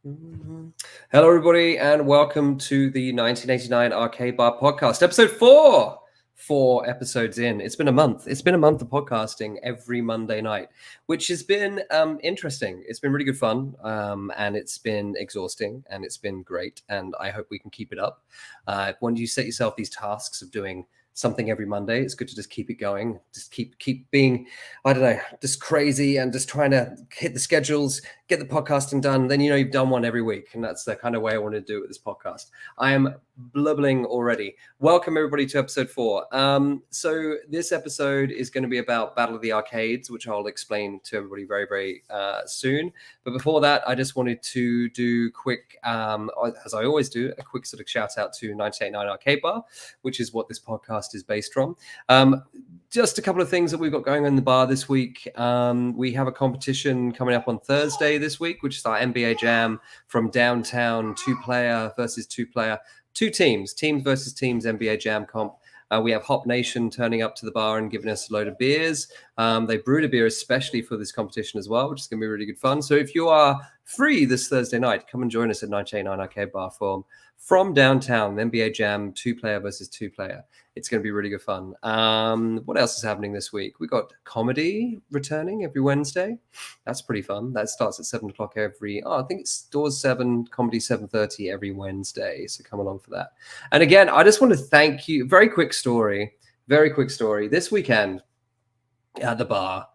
Mhm. Hello, everybody, and welcome to the 1989 Arcade Bar Podcast, episode 4. 4 episodes in. It's been a month. It's been a month of podcasting every Monday night, which has been interesting. It's been really good fun, and it's been exhausting, and it's been great. And I hope we can keep it up. When you set yourself these tasks of doing something every Monday, it's good to just keep it going. Just keep being, I don't know, just crazy and just trying to hit the schedules, get the podcasting done. Then you've done one every week, and that's the kind of way I want to do it with this podcast. I am blubbling already. Welcome everybody to episode 4. So this episode is going to be about Battle of the Arcades, which I'll explain to everybody very, very soon. But before that, I just wanted to do quick, as I always do, a quick sort of shout out to 1989 Arcade Bar, which is what this podcast is based from. Just a couple of things that we've got going on in the bar this week. We have a competition coming up on Thursday this week, which is our NBA Jam from downtown, 2-player versus 2-player, 2 teams versus teams NBA Jam comp. We have Hop Nation turning up to the bar and giving us a load of beers. They brewed a beer especially for this competition as well, which is going to be really good fun. So if you are free this Thursday night, come and join us at 1989 Arcade Bar from downtown, NBA Jam, 2-player versus 2-player. It's going to be really good fun. What else is happening this week? We got comedy returning every Wednesday. That's pretty fun. That starts at 7 o'clock I think it's doors 7, comedy 7:30 every Wednesday. So come along for that. And again, I just want to thank you. Very quick story. This weekend at the bar,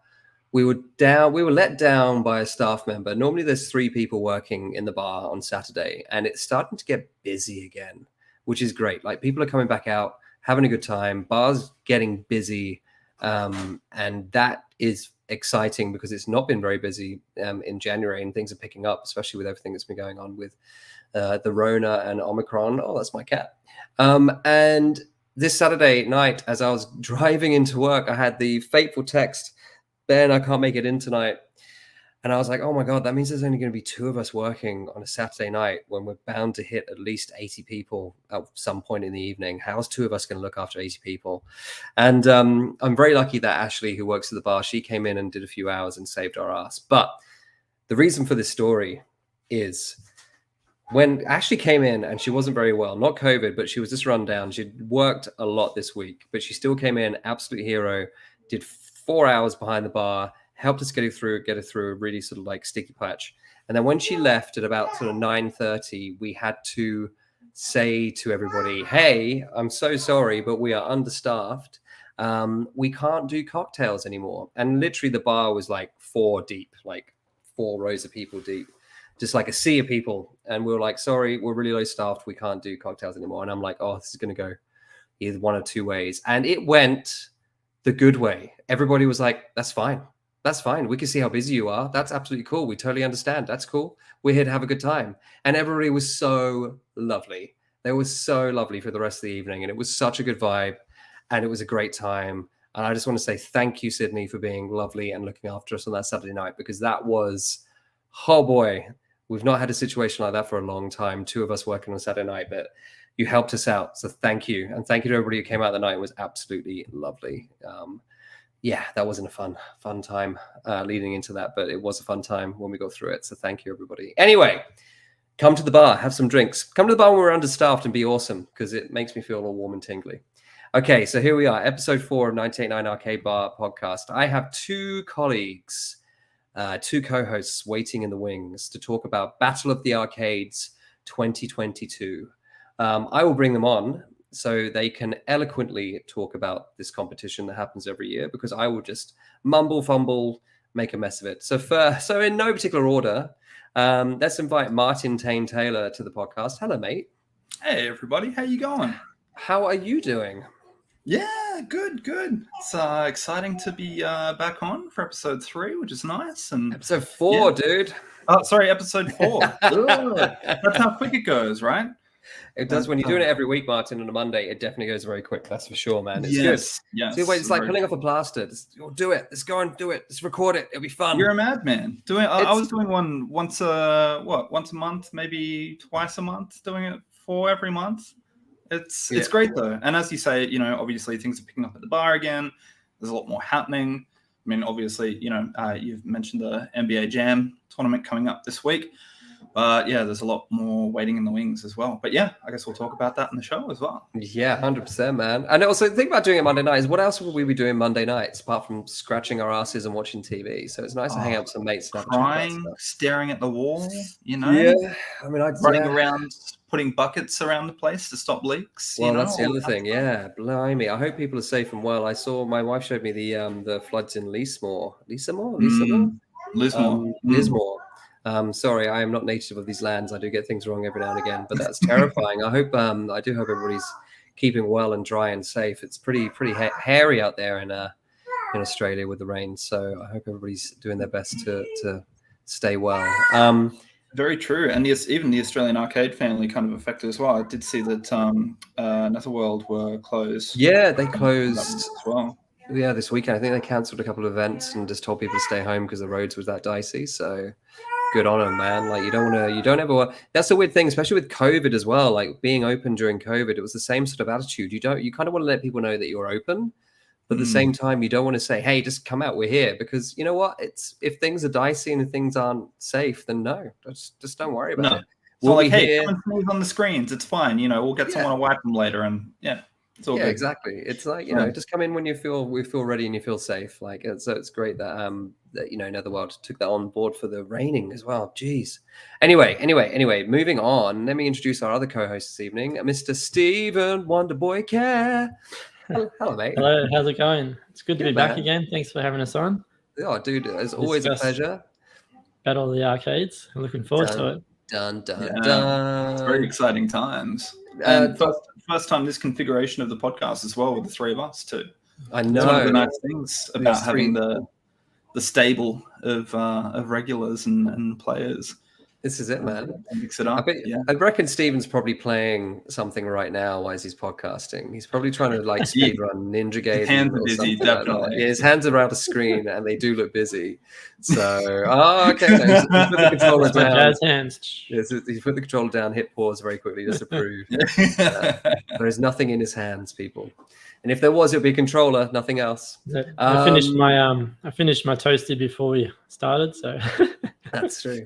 we were let down by a staff member. Normally there's 3 people working in the bar on Saturday, and it's starting to get busy again, which is great. Like, people are coming back out, having a good time, bars getting busy, and that is exciting because it's not been very busy in January, and things are picking up, especially with everything that's been going on with the Rona and Omicron. Oh, that's my cat. And this Saturday night, as I was driving into work, I had the fateful text, Ben, I can't make it in tonight. And I was like, oh my God, that means there's only going to be 2 of us working on a Saturday night when we're bound to hit at least 80 people at some point in the evening. How's 2 of us going to look after 80 people? And I'm very lucky that Ashley, who works at the bar, she came in and did a few hours and saved our ass. But the reason for this story is when Ashley came in, and she wasn't very well, not COVID, but she was just run down. She'd worked a lot this week, but she still came in, absolute hero, did 4 hours behind the bar, helped us get her through a really sort of like sticky patch. And then when she left at about sort of 9:30, we had to say to everybody, hey, I'm so sorry, but we are understaffed. We can't do cocktails anymore. And literally the bar was like 4 deep, like 4 rows of people deep, just like a sea of people. And we were like, sorry, we're really low staffed. We can't do cocktails anymore. And I'm like, oh, this is going to go either one of 2 ways. And it went the good way. Everybody was like, that's fine. That's fine. We can see how busy you are. That's absolutely cool. We totally understand. That's cool. We're here to have a good time. And everybody was so lovely. They were so lovely for the rest of the evening. And it was such a good vibe. And it was a great time. And I just want to say thank you, Sydney, for being lovely and looking after us on that Saturday night, because that was, oh boy, we've not had a situation like that for a long time. 2 of us working on Saturday night, but you helped us out. So thank you. And thank you to everybody who came out the night. It was absolutely lovely. Yeah, that wasn't a fun time leading into that, but it was a fun time when we got through it. So thank you, everybody. Anyway, come to the bar, have some drinks. Come to the bar when we're understaffed and be awesome, because it makes me feel all warm and tingly. Okay, so here we are, episode 4 of 1989 Arcade Bar Podcast. I have 2 colleagues, 2 co-hosts waiting in the wings to talk about Battle of the Arcades 2022. I will bring them on so they can eloquently talk about this competition that happens every year, because I will just mumble, fumble, make a mess of it. So in no particular order, let's invite Martin Tane Taylor to the podcast. Hello, mate. Hey, everybody. How you going? How are you doing? Yeah, good. It's exciting to be back on for episode 3, which is nice. And episode 4, dude. Oh, sorry, episode 4. That's how quick it goes, right? It does. When you're doing it every week, Martin, on a Monday, it definitely goes very quick. That's for sure, man. It's good. Yes. See, wait, it's like pulling off a plaster. Do it. Let's go and do it. Let's record it. It'll be fun. You're a madman. I was doing one once a month, maybe twice a month, doing it for every month. It's great though. And as you say, obviously things are picking up at the bar again. There's a lot more happening. I mean, obviously, you've mentioned the NBA Jam tournament coming up this week. But yeah, there's a lot more waiting in the wings as well. But yeah, I guess we'll talk about that in the show as well. Yeah, 100%, man. And also, the thing about doing it Monday night is what else would we be doing Monday nights apart from scratching our asses and watching TV? So it's nice to hang out with some mates and have crying, staring at the wall, you know? Yeah, I mean, running around, putting buckets around the place to stop leaks. Well, that's the other thing. Yeah, blimey. I hope people are safe and well. I saw my wife showed me the floods in Lismore. Sorry, I am not native of these lands. I do get things wrong every now and again, but that's terrifying. I do hope everybody's keeping well and dry and safe. It's pretty hairy out there in Australia with the rain. So I hope everybody's doing their best to stay well. Very true, and even the Australian arcade family kind of affected as well. I did see that Netherworld were closed. Yeah, they closed as well. Yeah, this weekend. I think they cancelled a couple of events and just told people to stay home because the roads was that dicey. So good on them, man. Like you don't ever. That's the weird thing, especially with COVID as well. Like being open during COVID, it was the same sort of attitude. You kind of want to let people know that you're open, but at the same time, you don't want to say, "Hey, just come out. We're here." Because you know what? If things are dicey and if things aren't safe, then no, just don't worry about it. We'll like, hey, come and sneeze on the screens. It's fine. You know, we'll get someone to wipe them later, and it's all good. Exactly. It's like just come in when we feel ready and you feel safe. Like so, it's great that Netherworld took that on board for the raining as well. Jeez. Anyway, moving on. Let me introduce our other co-host this evening, Mr. Stephen Wonderboy Care. Hello, mate. Hello, how's it going? It's good to be back again. Thanks for having us on. Oh, dude, it's always a pleasure. Battle of the Arcades. I'm looking forward to it. Dun. It's very exciting times. And first time this configuration of the podcast as well with the three of us too. I know. It's one of the nice things about having the stable of regulars and players. This is it, man. Mix it up. I reckon Steven's probably playing something right now while he's podcasting. He's probably trying to like speed run Ninja Gaiden. His hands are busy, definitely. Yeah, his hands are around a screen and they do look busy. So, okay. So he's put the controller down. Jazz hands. Yes, he put the controller down, hit pause very quickly just to prove there is nothing in his hands, people. And if there was, it would be a controller, nothing else. I finished my toasty before we started, so That's true.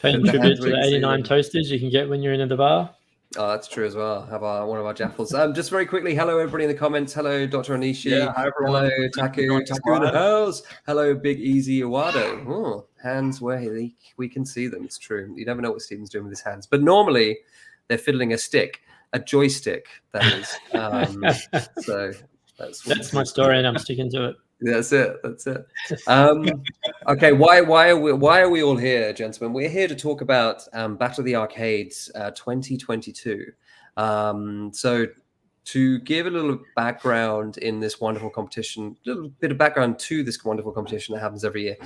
Paying tribute to the 89 toasties you can get when you're in the bar. Oh, that's true as well. Have one of our jaffles. Just very quickly, hello everybody in the comments. Hello, Dr. Onishi. Yeah, hi everyone. Hello, Taku in the house. Hello, Big Easy Iwado. Oh, hands where we can see them. It's true. You never know what Steven's doing with his hands, but normally they're fiddling a joystick. That is. So that's my story, and I'm sticking to it. That's it. Okay, why are we all here, gentlemen? We're here to talk about Battle of the Arcades 2022. So to give a little background in this wonderful competition, a little bit of background to this wonderful competition that happens every year.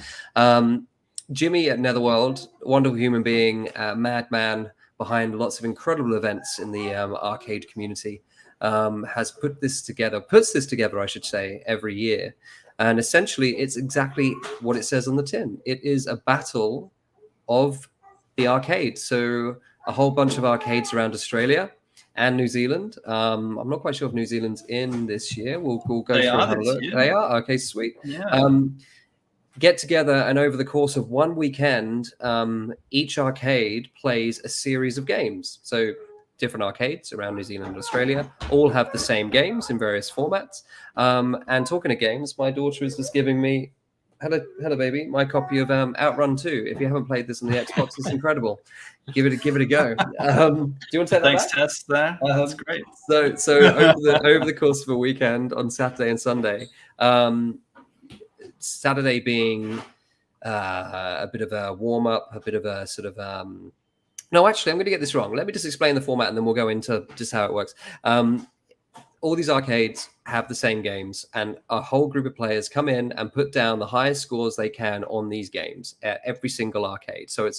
Jimmy at Netherworld, wonderful human being, madman behind lots of incredible events in the arcade community, puts this together, I should say, every year. And essentially, it's exactly what it says on the tin. It is a battle of the arcade. So a whole bunch of arcades around Australia and New Zealand. I'm not quite sure if New Zealand's in this year. We'll go through and have a look. They are? Okay, sweet. Yeah. Get together, and over the course of one weekend, each arcade plays a series of games. So different arcades around New Zealand and Australia all have the same games in various formats. And talking of games, my daughter is just giving me, hello baby, my copy of Outrun 2. If you haven't played this on the Xbox, it's incredible. Give it a go. Do you want to take that Thanks, back? Tess. There, that's great. So over the course of a weekend on Saturday and Sunday, Saturday being a bit of a warm up, a bit of a sort of no, actually, I'm going to get this wrong. Let me just explain the format and then we'll go into just how it works. All these arcades have the same games, and a whole group of players come in and put down the highest scores they can on these games at every single arcade. So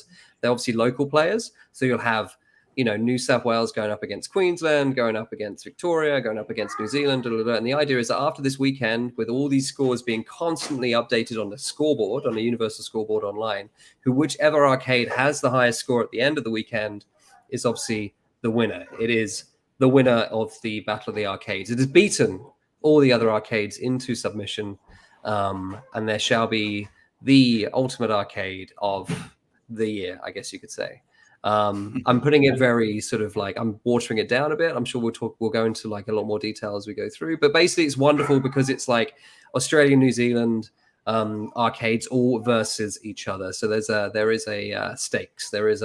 they're obviously local players. So you'll have, New South Wales going up against Queensland, going up against Victoria, going up against New Zealand. And the idea is that after this weekend, with all these scores being constantly updated on the scoreboard, on the universal scoreboard online, whichever arcade has the highest score at the end of the weekend is obviously the winner. It is the winner of the Battle of the Arcades. It has beaten all the other arcades into submission, and there shall be the ultimate arcade of the year, I guess you could say. I'm putting it very sort of like, I'm watering it down a bit. I'm sure we'll go into like a lot more detail as we go through, but basically it's wonderful because it's like Australia, New Zealand arcades all versus each other. So there is a stakes. There is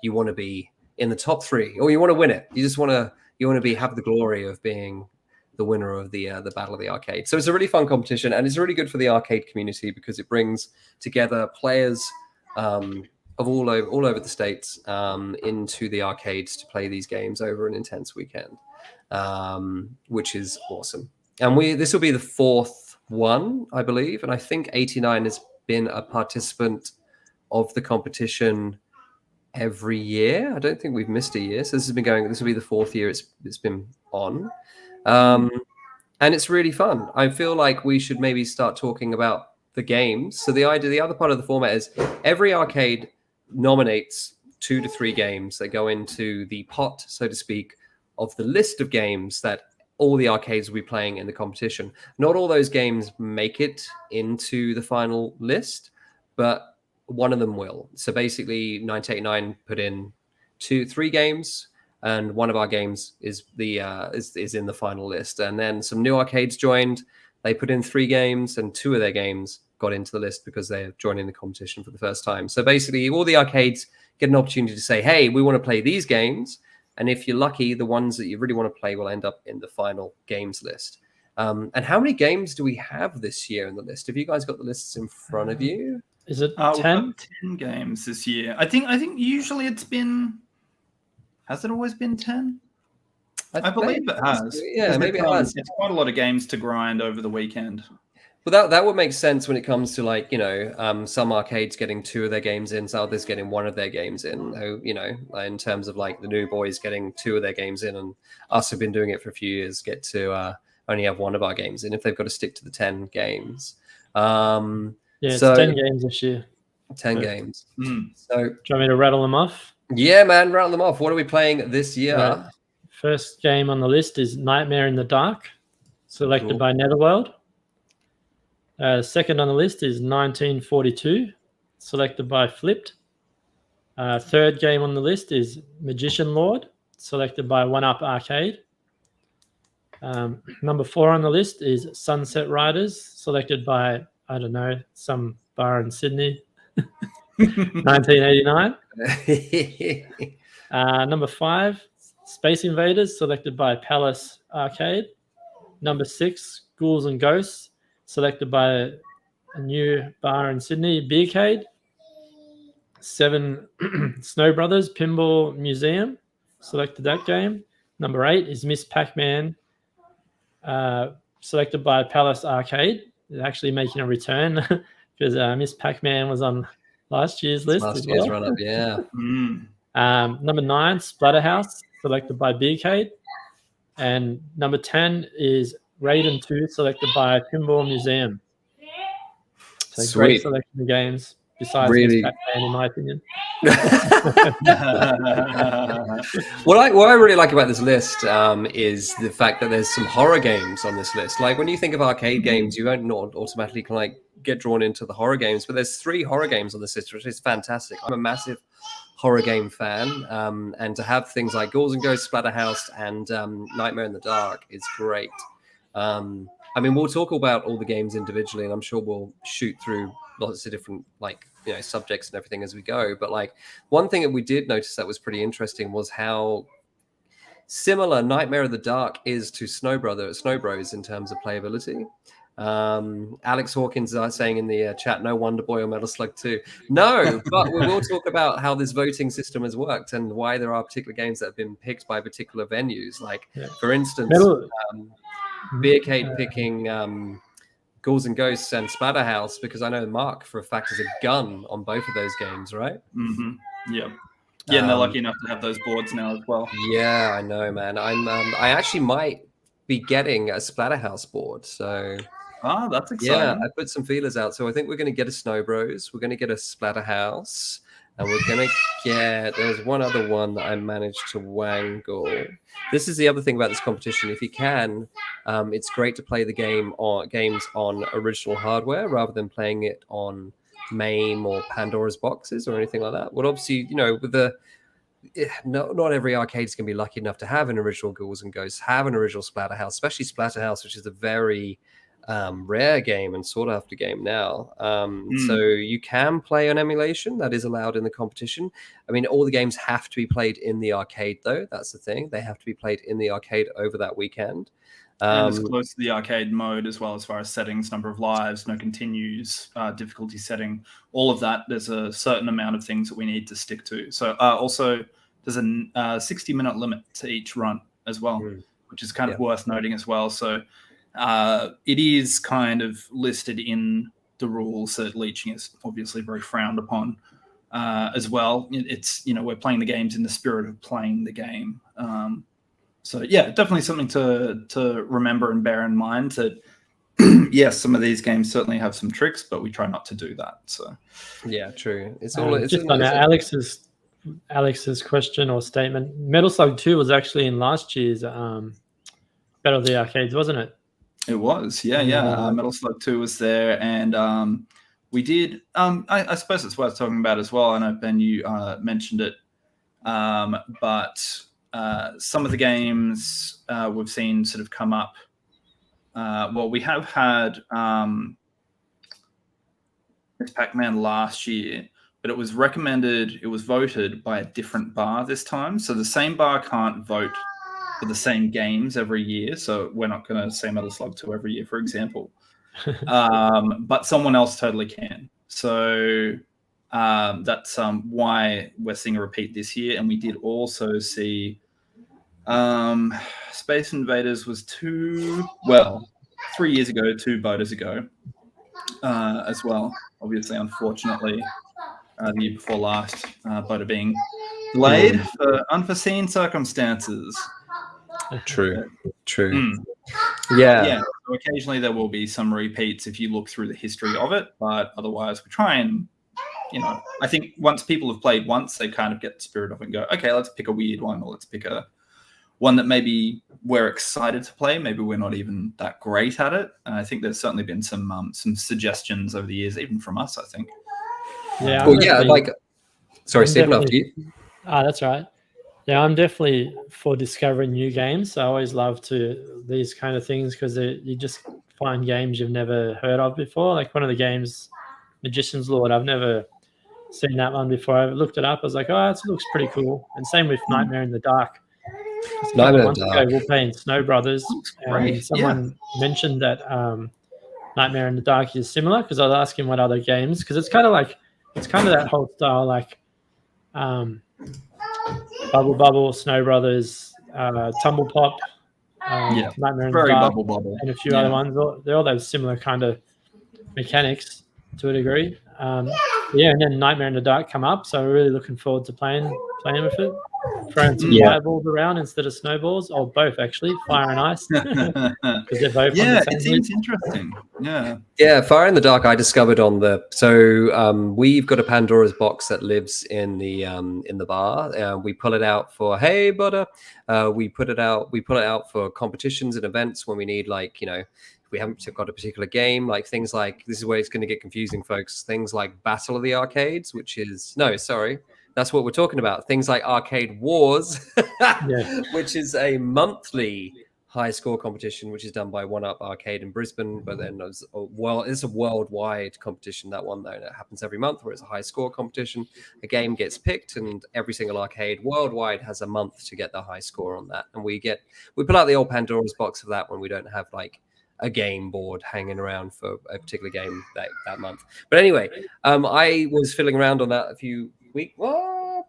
you want to be in the top 3, or you want to win it. You want to have the glory of being the winner of the Battle of the Arcade. So it's a really fun competition, and it's really good for the arcade community because it brings together players of all over the states into the arcades to play these games over an intense weekend, which is awesome. And this will be the 4th one, I believe, and I think 89 has been a participant of the competition every year. I don't think we've missed a year, so this will be the 4th year it's been on. And it's really fun. I feel like we should maybe start talking about the games. So the other part of the format is every arcade nominates 2 to 3 games that go into the pot, so to speak, of the list of games that all the arcades will be playing in the competition. Not all those games make it into the final list, but one of them will. So basically 1989 put in 3 games, and one of our games is in the final list. And then some new arcades joined. They put in 3 games, and 2 of their games got into the list because they're joining the competition for the first time. So basically all the arcades get an opportunity to say, hey, we want to play these games. And if you're lucky, the ones that you really want to play will end up in the final games list. And how many games do we have this year in the list? Have you guys got the lists in front of you? Is it 10? 10 games this year. I think usually it's been... Has it always been 10? I believe it has. Yeah, maybe it has. It's quite a lot of games to grind over the weekend. Well, that would make sense when it comes to like, some arcades getting 2 of their games in, so others getting 1 of their games in. In terms of like the new boys getting 2 of their games in, and us who've been doing it for a few years get to only have 1 of our games in if they've got to stick to the 10 games. It's 10 games this year. 10 games. So do you want me to rattle them off? Yeah, man, rattle them off. What are we playing this year? Right. First game on the list is Nightmare in the Dark, selected by Netherworld. Second on the list is 1942, selected by Flipped. Third game on the list is Magician Lord, selected by 1UP Arcade. Number 4 on the list is Sunset Riders, selected by, I don't know, some bar in Sydney, 1989. Number 5, Space Invaders, selected by Palace Arcade. Number 6, Ghouls and Ghosts, selected by a new bar in Sydney, Beercade. 7, Snow Brothers Pinball Museum, selected that game. Number 8 is Miss Pac-Man, selected by Palace Arcade. It's actually making a return because Miss Pac-Man was on last year's list. Last year's run-up, yeah. Number 9, Splatterhouse, selected by Beercade. And number 10 is Raiden 2, selected by Pinball Museum. So Sweet. Great selection of games, besides Really, Miss Pac-Man, in my opinion. What I really like about this list is the fact that there's some horror games on this list. Like when you think of arcade games, you don't automatically get drawn into the horror games, but there's 3 horror games on this list, which is fantastic. I'm a massive horror game fan, and to have things like Ghouls and Ghosts, Splatterhouse, and Nightmare in the Dark is great. We'll talk about all the games individually, and I'm sure we'll shoot through lots of different subjects and everything as we go. But one thing that we did notice that was pretty interesting was how similar Nightmare in the Dark is to Snow Bros in terms of playability. Alex Hawkins is saying in the chat, no Wonder Boy or Metal Slug 2. No, but we will talk about how this voting system has worked and why there are particular games that have been picked by particular venues. For instance, Beercade picking Ghouls and Ghosts and Splatterhouse, because I know Mark for a fact has a gun on both of those games, right? Mm-hmm. Yeah. Yeah, and they're lucky enough to have those boards now as well. Yeah, I know, man. I actually might be getting a Splatterhouse board, so... Oh, that's exciting. Yeah, I put some feelers out. So I think we're going to get a Snow Bros. We're going to get a Splatterhouse. And we're going to get... There's one other one that I managed to wangle. This is the other thing about this competition. If you can, it's great to play the games on original hardware rather than playing it on MAME or Pandora's boxes or anything like that. Well, obviously, with not every arcade is going to be lucky enough to have an original Ghouls and Ghosts, have an original Splatterhouse, especially Splatterhouse, which is a very rare game and sought after game now. So you can play on emulation. That is allowed in the competition. I mean, all the games have to be played in the arcade, though. That's the thing. They have to be played in the arcade over that weekend. And it's close to the arcade mode as well, as far as settings, number of lives, no continues, difficulty setting, all of that. There's a certain amount of things that we need to stick to. So also there's a 60-minute limit to each run as well, which is kind of worth noting as well. So it is kind of listed in the rules that leeching is obviously very frowned upon as well. It's, we're playing the games in the spirit of playing the game. So yeah, definitely something to remember and bear in mind that yes, some of these games certainly have some tricks, but we try not to do that. So yeah, true. It's all just on Alex's question or statement. Metal Slug 2 was actually in last year's Battle of the Arcades, wasn't it? It was, yeah. Metal Slug 2 was there, and we did. I suppose it's worth talking about as well. I know, Ben, you mentioned it, but some of the games we've seen sort of come up. Well, we have had Pac-Man last year, but it was voted by a different bar this time. So the same bar can't vote for the same games every year. So we're not going to say Metal Slug 2 every year, for example. But someone else totally can. So that's why we're seeing a repeat this year. And we did also see Space Invaders was 3 years ago, 2 voters ago as well. Obviously, unfortunately, the year before last, voter being delayed for unforeseen circumstances. True. Yeah. So occasionally there will be some repeats if you look through the history of it, but otherwise we try and, I think once people have played once, they kind of get the spirit of it and go, okay, let's pick a weird one, or let's pick a one that maybe we're excited to play. Maybe we're not even that great at it. And I think there's certainly been some suggestions over the years, even from us, I think. Yeah. Sorry, Stephen, after you. That's right. Yeah, I'm definitely for discovering new games. So I always love these kind of things because you just find games you've never heard of before. Like one of the games, Magician's Lord, I've never seen that one before. I looked it up. I was like, oh, it looks pretty cool. And same with Nightmare in the Dark. Nightmare in the Dark. We're playing Snow Brothers. And someone mentioned that Nightmare in the Dark is similar because I was asking what other games, because it's kind of that whole style, like Bubble Bubble, Snow Brothers, Tumble Pop, Nightmare in the Dark, Bubble. And a few other ones. They're all those similar kind of mechanics to a degree. And then Nightmare in the Dark come up, so we're really looking forward to playing with it. Throwing some fireballs around instead of snowballs, or both actually, fire and ice. Because they're both it seems interesting. Yeah, Fire in the Dark I discovered on we've got a Pandora's box that lives in the bar. We pull it out for butter. We pull it out for competitions and events when we need, we haven't got a particular game, like things like, this is where it's going to get confusing, folks. Things like Battle of the Arcades, that's what we're talking about. Things like Arcade Wars, which is a monthly high score competition, which is done by One Up Arcade in Brisbane. But then it's a worldwide competition, that one, though. And it happens every month where it's a high score competition. A game gets picked, and every single arcade worldwide has a month to get the high score on that. And we pull out the old Pandora's box of that when we don't have a game board hanging around for a particular game that month. But anyway, I was fiddling around on that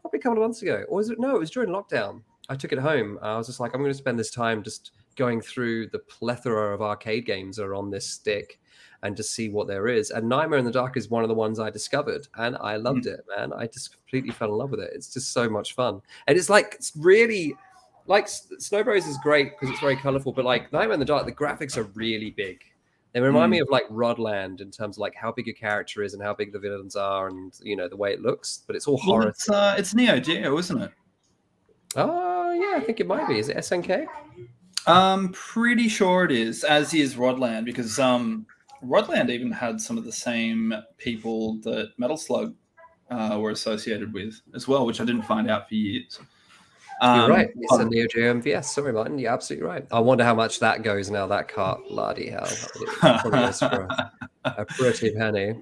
probably a couple of months ago. Or was it? No, it was during lockdown. I took it home. I was just like, I'm going to spend this time just going through the plethora of arcade games that are on this stick and just see what there is. And Nightmare in the Dark is one of the ones I discovered, and I loved it, man. I just completely fell in love with it. It's just so much fun. And it's really... Snow Bros is great because it's very colorful, but Nightmare in the Dark, the graphics are really big. They remind me of Rodland in terms of how big a character is and how big the villains are, and the way it looks. But it's all horror. It's Neo Geo, isn't it? Oh yeah, I think it might be. Is it SNK? I'm pretty sure it is, as is Rodland, because Rodland even had some of the same people that Metal Slug were associated with as well, which I didn't find out for years. You're right. It's a Neo Geo MVS. Sorry, Martin. You're absolutely right. I wonder how much that goes now. That cart, bloody hell, it probably goes for a pretty penny.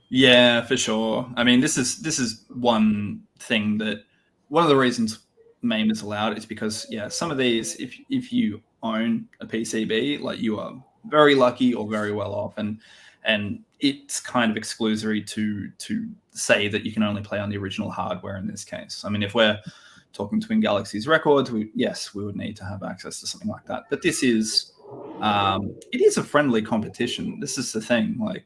Yeah, for sure. I mean, this is one thing that one of the reasons MAME is allowed is because some of these, if you own a PCB, like you are very lucky or very well off, and it's kind of exclusory to say that you can only play on the original hardware in this case. I mean, if we're talking Twin Galaxies records, we would need to have access to something like that. But this is, it is a friendly competition. This is the thing. Like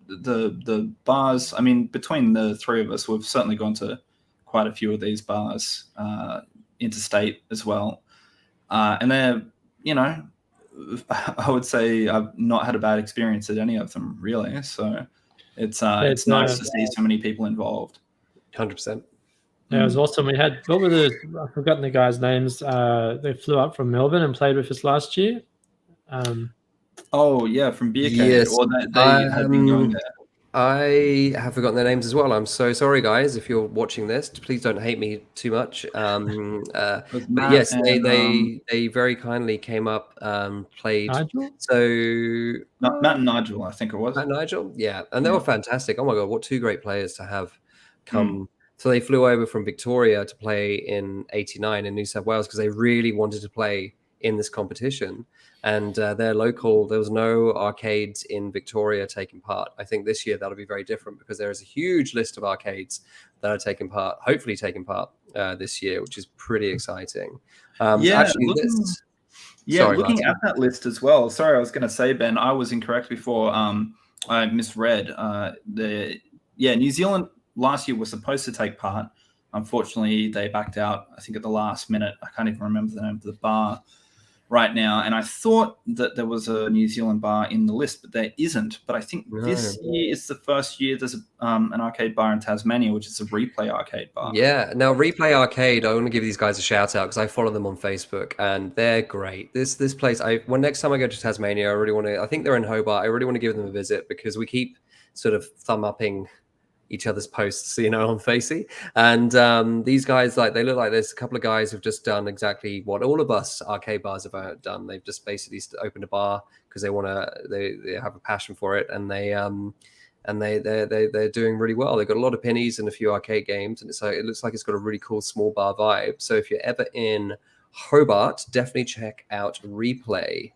the bars. I mean, between the three of us, we've certainly gone to quite a few of these bars, interstate as well, and they're, I would say I've not had a bad experience at any of them really. So it's nice to see so many people involved. 100%. Yeah, it was awesome. We had, I've forgotten the guys' names. They flew up from Melbourne and played with us last year. Oh yeah, from Beercade. Yes, or they had been going there. I have forgotten their names as well. I'm so sorry, guys. If you're watching this, please don't hate me too much. But yes, they very kindly came up, played. Nigel? So Matt and Nigel, I think it was. Matt and Nigel, yeah, and they were fantastic. Oh my god, what two great players to have come. So they flew over from Victoria to play in '89 in New South Wales because they really wanted to play in this competition. And they're local. There was no arcades in Victoria taking part. I think this year that'll be very different because there is a huge list of arcades that are taking part, hopefully taking part this year, which is pretty exciting. Looking Martin. at that list as well. Sorry, I was going to say, Ben, I was incorrect before. I misread. New Zealand last year was supposed to take part. Unfortunately, they backed out, I think, at the last minute. I can't even remember the name of the bar right now. And I thought that there was a New Zealand bar in the list, but there isn't. But I think this year is the first year there's an arcade bar in Tasmania, which is a Replay arcade bar. Yeah. Now, Replay Arcade, I want to give these guys a shout out because I follow them on Facebook and they're great. This place, when next time I go to Tasmania, I think they're in Hobart. I really want to give them a visit because we keep sort of thumb-upping each other's posts, on Facey. And these guys, they look like there's a couple of guys who've just done exactly what all of us arcade bars have done. They've just basically opened a bar because they have a passion for it, and they're doing really well. They've got a lot of pennies and a few arcade games, and it looks like it's got a really cool small bar vibe. So if you're ever in Hobart, definitely check out Replay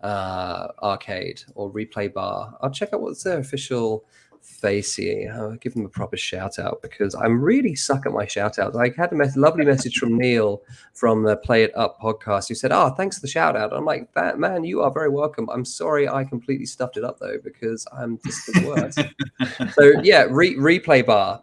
Arcade or Replay Bar. I'll check out what's their official Facey. I'll give them a proper shout out because I'm really suck at my shout outs. I had a lovely message from Neil from the Play It Up podcast who said, thanks for the shout out. I'm like, that man, you are very welcome. I'm sorry I completely stuffed it up though because I'm just the worst. So yeah, Replay Bar.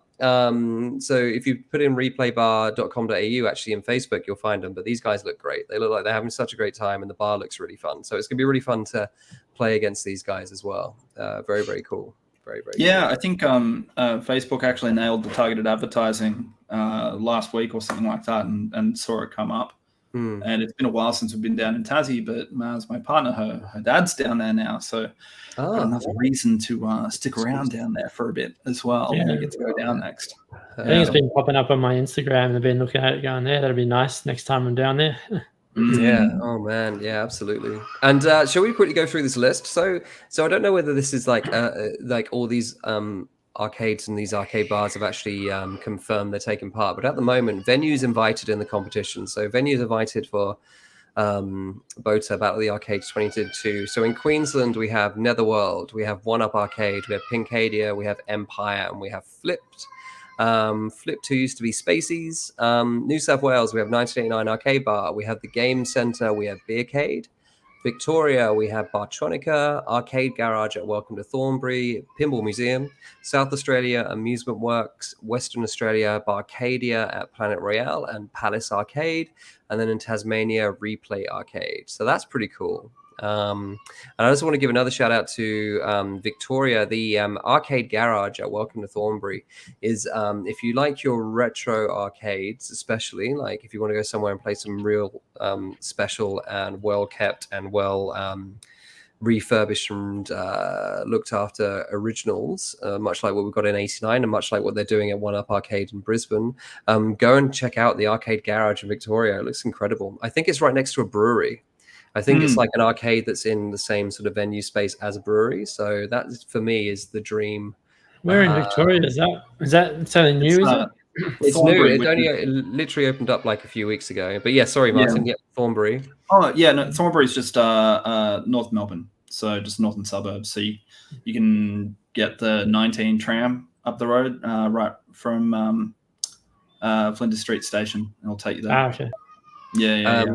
So if you put in replaybar.com.au actually in Facebook, you'll find them. But these guys look great. They look like they're having such a great time and the bar looks really fun. So it's gonna be really fun to play against these guys as well. Very, very cool. Very, very cool. I think Facebook actually nailed the targeted advertising last week or something like that and saw it come up. And it's been a while since we've been down in Tassie, but Maz, my partner, her dad's down there now. So another reason to stick around down there for a bit as well when we get to go down next. I think it's been popping up on my Instagram and I've been looking at it going there. That'll be nice next time I'm down there. Yeah. Oh man. Yeah, absolutely. And shall we quickly go through this list? So I don't know whether this is like all these arcades and these arcade bars have actually confirmed they're taking part, but at the moment, Venue's invited in the competition. So Venue's invited for BOTA Battle of the Arcades 2022. So in Queensland, we have Netherworld, we have One Up Arcade, we have Pincadia, we have Empire, and we have Flipped. Flip 2 used to be Spacies. New South Wales, we have 1989 Arcade Bar, we have the Game Centre, we have Beercade. Victoria, we have Bartronica, Arcade Garage at Welcome to Thornbury, Pinball Museum. South Australia, Amusement Works. Western Australia, Barcadia at Planet Royale and Palace Arcade. And then in Tasmania, Replay Arcade. So that's pretty cool. And I just want to give another shout out to Victoria. The Arcade Garage at Welcome to Thornbury is if you like your retro arcades, especially like if you want to go somewhere and play some real special and well kept and well refurbished and looked after originals, much like what we've got in 89 and much like what they're doing at One Up Arcade in Brisbane. Go and check out the Arcade Garage in Victoria. It looks incredible. I think it's right next to a brewery. I think it's like an arcade that's in the same sort of venue space as a brewery. So that, for me, is the dream. Where in Victoria is that? Is that something new? Is it? It's new. It only literally opened up like a few weeks ago. But yeah, sorry, Martin. Yeah, Thornbury. Oh yeah, no, Thornbury's just North Melbourne, so just northern suburbs. So you can get the 19 tram up the road, right from Flinders Street Station, and it'll take you there. Okay. Yeah.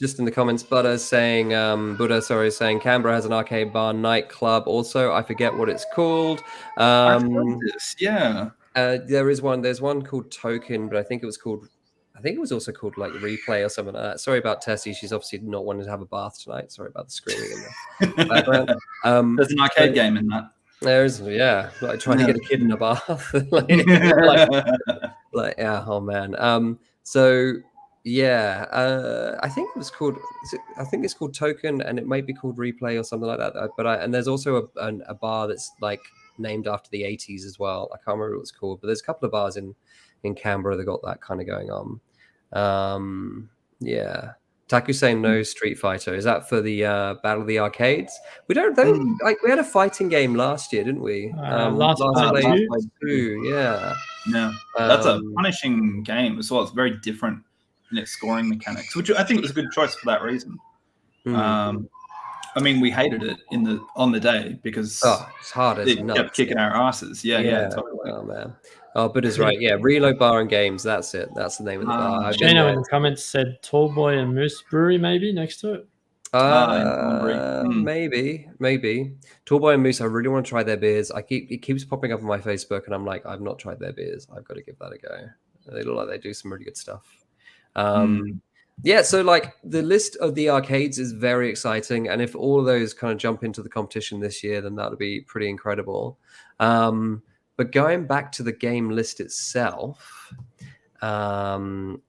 Just in the comments, Buddha saying Canberra has an arcade bar nightclub. Also, I forget what it's called. I've heard this. Yeah. There is one. There's one called Token, but I think it was also called like Replay or something like that. Sorry about Tessie. She's obviously not wanting to have a bath tonight. Sorry about the screaming in the background. There's an arcade game in that. There is, like trying to get a kid in a bath. Oh man. So yeah, I think it's called Token, and it might be called Replay or something like that. And there's also a bar that's like named after the 80s as well. I can't remember what it's called, but there's a couple of bars in Canberra that got that kind of going on. Yeah. Taku saying no Street Fighter. Is that for the Battle of the Arcades? We don't like, we had a fighting game last year, didn't we? Last Fight 2. Yeah. Yeah. That's a punishing game as well. It's very different in its scoring mechanics, which I think was a good choice for that reason. I mean, we hated it on the day because it's hard as it kept kicking our asses. Yeah, totally. Oh man. Oh, but it's right. Yeah, Reload Bar and Games. That's it. That's the name of the bar. Shano in the comments said Tallboy and Moose Brewery maybe next to it. Maybe. Tallboy and Moose. I really want to try their beers. It keeps popping up on my Facebook, and I'm like, I've not tried their beers. I've got to give that a go. They look like they do some really good stuff. Yeah, so like the list of the arcades is very exciting, and if all of those kind of jump into the competition this year, then that'll be pretty incredible. But going back to the game list itself, so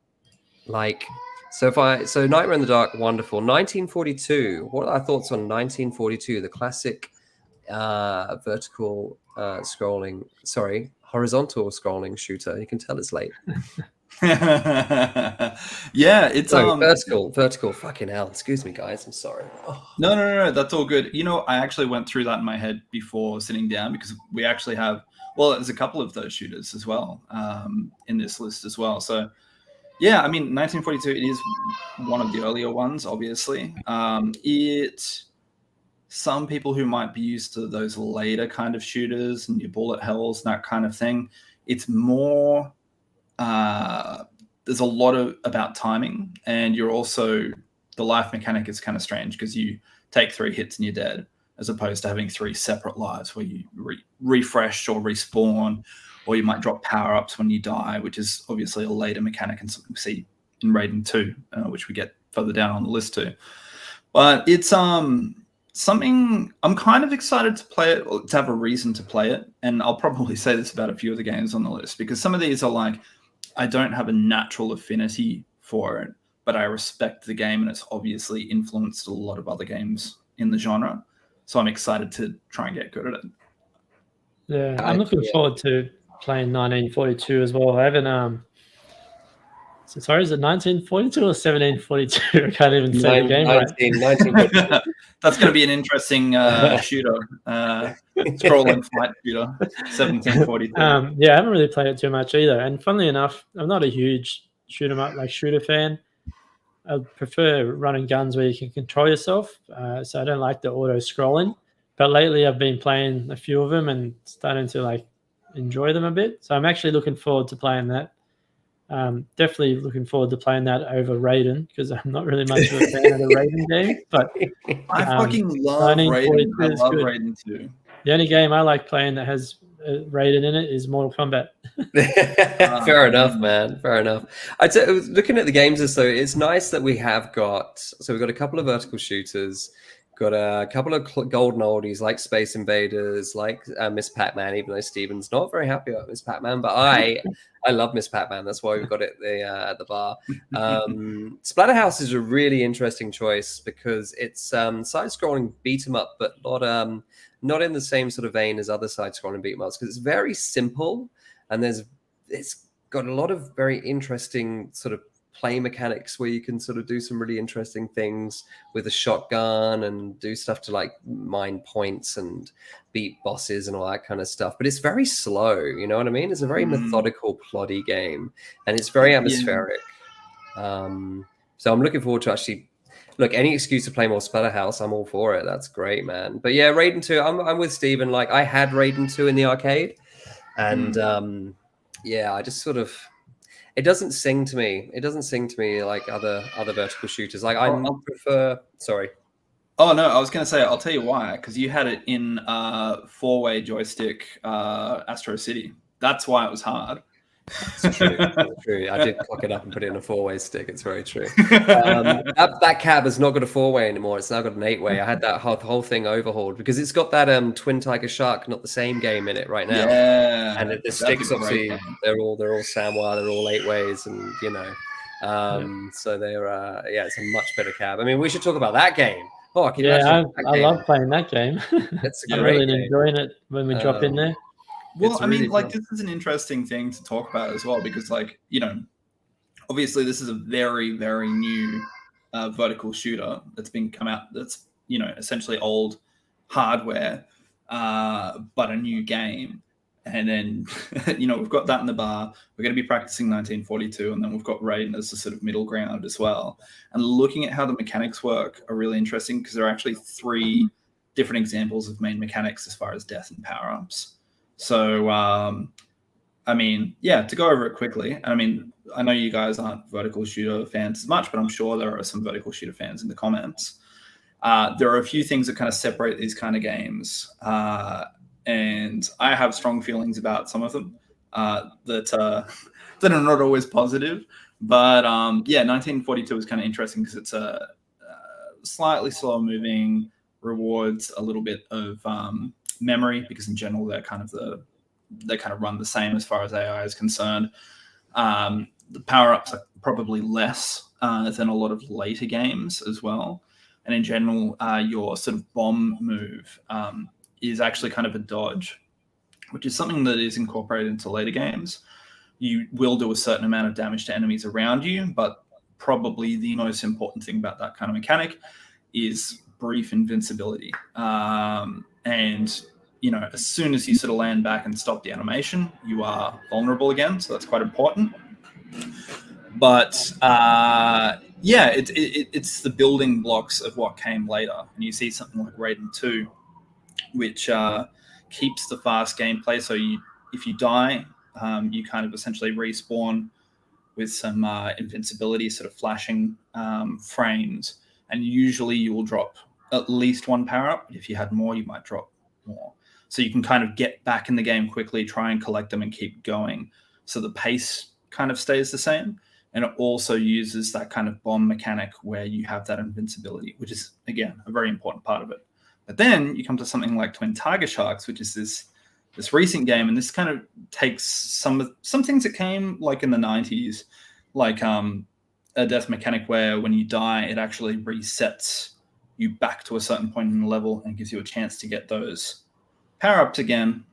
Nightmare in the Dark, wonderful. 1942. What are our thoughts on 1942, the classic horizontal scrolling shooter? You can tell it's late. Yeah, it's vertical. Fucking hell! Excuse me, guys. I'm sorry. Oh. No, that's all good. You know, I actually went through that in my head before sitting down because we actually have. Well, there's a couple of those shooters as well in this list as well. So, yeah, I mean, 1942. It is one of the earlier ones, obviously. Some people who might be used to those later kind of shooters and your bullet hells and that kind of thing, it's more. There's a lot about timing, and you're also the life mechanic is kind of strange because you take 3 hits and you're dead, as opposed to having 3 separate lives where you refresh or respawn, or you might drop power-ups when you die, which is obviously a later mechanic and something we see in Raiden 2, which we get further down on the list too. But it's something I'm kind of excited to play it, or to have a reason to play it, and I'll probably say this about a few of the games on the list because some of these are like, I don't have a natural affinity for it, but I respect the game, and it's obviously influenced a lot of other games in the genre. So I'm excited to try and get good at it. Yeah, I'm looking forward to playing 1942 as well. I haven't. Sorry, is it 1942 or 1742? I can't even say the game right. 1942. That's going to be an interesting shooter, scrolling fight shooter, 1742. Yeah, I haven't really played it too much either. And funnily enough, I'm not a huge shooter fan. I prefer running guns where you can control yourself. So I don't like the auto scrolling. But lately, I've been playing a few of them and starting to enjoy them a bit. So I'm actually looking forward to playing that. Definitely looking forward to playing that over Raiden because I'm not really much of a fan of the Raiden game. But I fucking love Raiden. I love Raiden too. The only game I like playing that has Raiden in it is Mortal Kombat. Fair enough, man. Fair enough. I'd say, looking at the games, as though it's nice that we have got. So we've got a couple of vertical shooters. Got a couple of golden oldies like Space Invaders, like Miss Pac-Man. Even though Steven's not very happy about Miss Pac-Man, but I love Miss Pac-Man. That's why we've got it at the bar. Splatterhouse is a really interesting choice because it's side-scrolling beat 'em up, but not in the same sort of vein as other side-scrolling beat 'em ups because it's very simple and it's got a lot of very interesting sort of play mechanics where you can sort of do some really interesting things with a shotgun and do stuff to like mine points and beat bosses and all that kind of stuff. But it's very slow, you know what I mean? It's a very methodical, ploddy game, and it's very atmospheric. So I'm looking forward to actually look any excuse to play more Splatterhouse. I'm all for it. That's great, man. But yeah, Raiden 2. I'm with Steven. Like I had Raiden 2 in the arcade, and yeah, I just sort of. It doesn't sing to me. It doesn't sing to me like other vertical shooters. Like I prefer. Sorry. Oh no, I was going to say I'll tell you why. Because you had it in 4-way joystick Astro City. That's why it was hard. It's true. It's true. I did cock it up and put it in a 4-way stick. It's very true. That cab has not got a 4-way anymore. It's now got an 8-way. I had that whole thing overhauled because it's got that Twin Tiger Shark, not the same game in it right now. Yeah, and the sticks obviously they're all Sanwa, they're all 8-ways, and you know, so they're yeah, it's a much better cab. I mean, we should talk about that game. Oh, I love playing that game. It's I'm really enjoying it when we drop in there. Well, I mean, like, this is an interesting thing to talk about as well, because, like, you know, obviously this is a very, very new vertical shooter that's been come out. That's, you know, essentially old hardware, but a new game. And then, you know, we've got that in the bar. We're going to be practicing 1942, and then we've got Raiden as the sort of middle ground as well. And looking at how the mechanics work are really interesting because there are actually 3 different examples of main mechanics as far as death and power-ups. So, I mean, yeah, to go over it quickly, I mean, I know you guys aren't vertical shooter fans as much, but I'm sure there are some vertical shooter fans in the comments. There are a few things that kind of separate these kind of games, and I have strong feelings about some of them that are not always positive. But, yeah, 1942 is kind of interesting because it's a slightly slower moving, rewards a little bit of memory because in general they kind of run the same as far as AI is concerned. The power-ups are probably less than a lot of later games as well, and in general your sort of bomb move is actually kind of a dodge, which is something that is incorporated into later games. You will do a certain amount of damage to enemies around you, but probably the most important thing about that kind of mechanic is brief invincibility. And, you know, as soon as you sort of land back and stop the animation, you are vulnerable again. So that's quite important. But, yeah, it's the building blocks of what came later. And you see something like Raiden 2, which keeps the fast gameplay. So if you die, you kind of essentially respawn with some invincibility sort of flashing frames. And usually you will drop at least 1 power-up. If you had more, you might drop more. So you can kind of get back in the game quickly, try and collect them and keep going. So the pace kind of stays the same. And it also uses that kind of bomb mechanic where you have that invincibility, which is, again, a very important part of it. But then you come to something like Twin Tiger Sharks, which is this recent game. And this kind of takes some things that came like in the 90s, like a death mechanic where when you die, it actually resets you back to a certain point in the level and gives you a chance to get those power-ups again.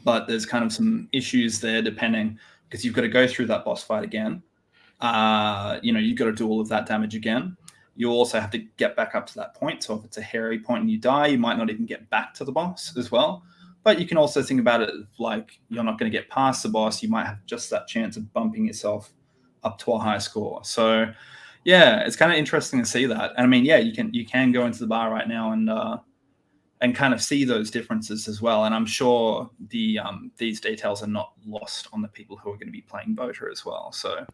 But there's kind of some issues there depending, because you've got to go through that boss fight again. You know, you've got to do all of that damage again. You also have to get back up to that point. So if it's a hairy point and you die, you might not even get back to the boss as well. But you can also think about it like you're not going to get past the boss. You might have just that chance of bumping yourself up to a high score. So yeah, it's kind of interesting to see that. And I mean, yeah, you can go into the bar right now and kind of see those differences as well. And I'm sure these details are not lost on the people who are going to be playing Bota as well. So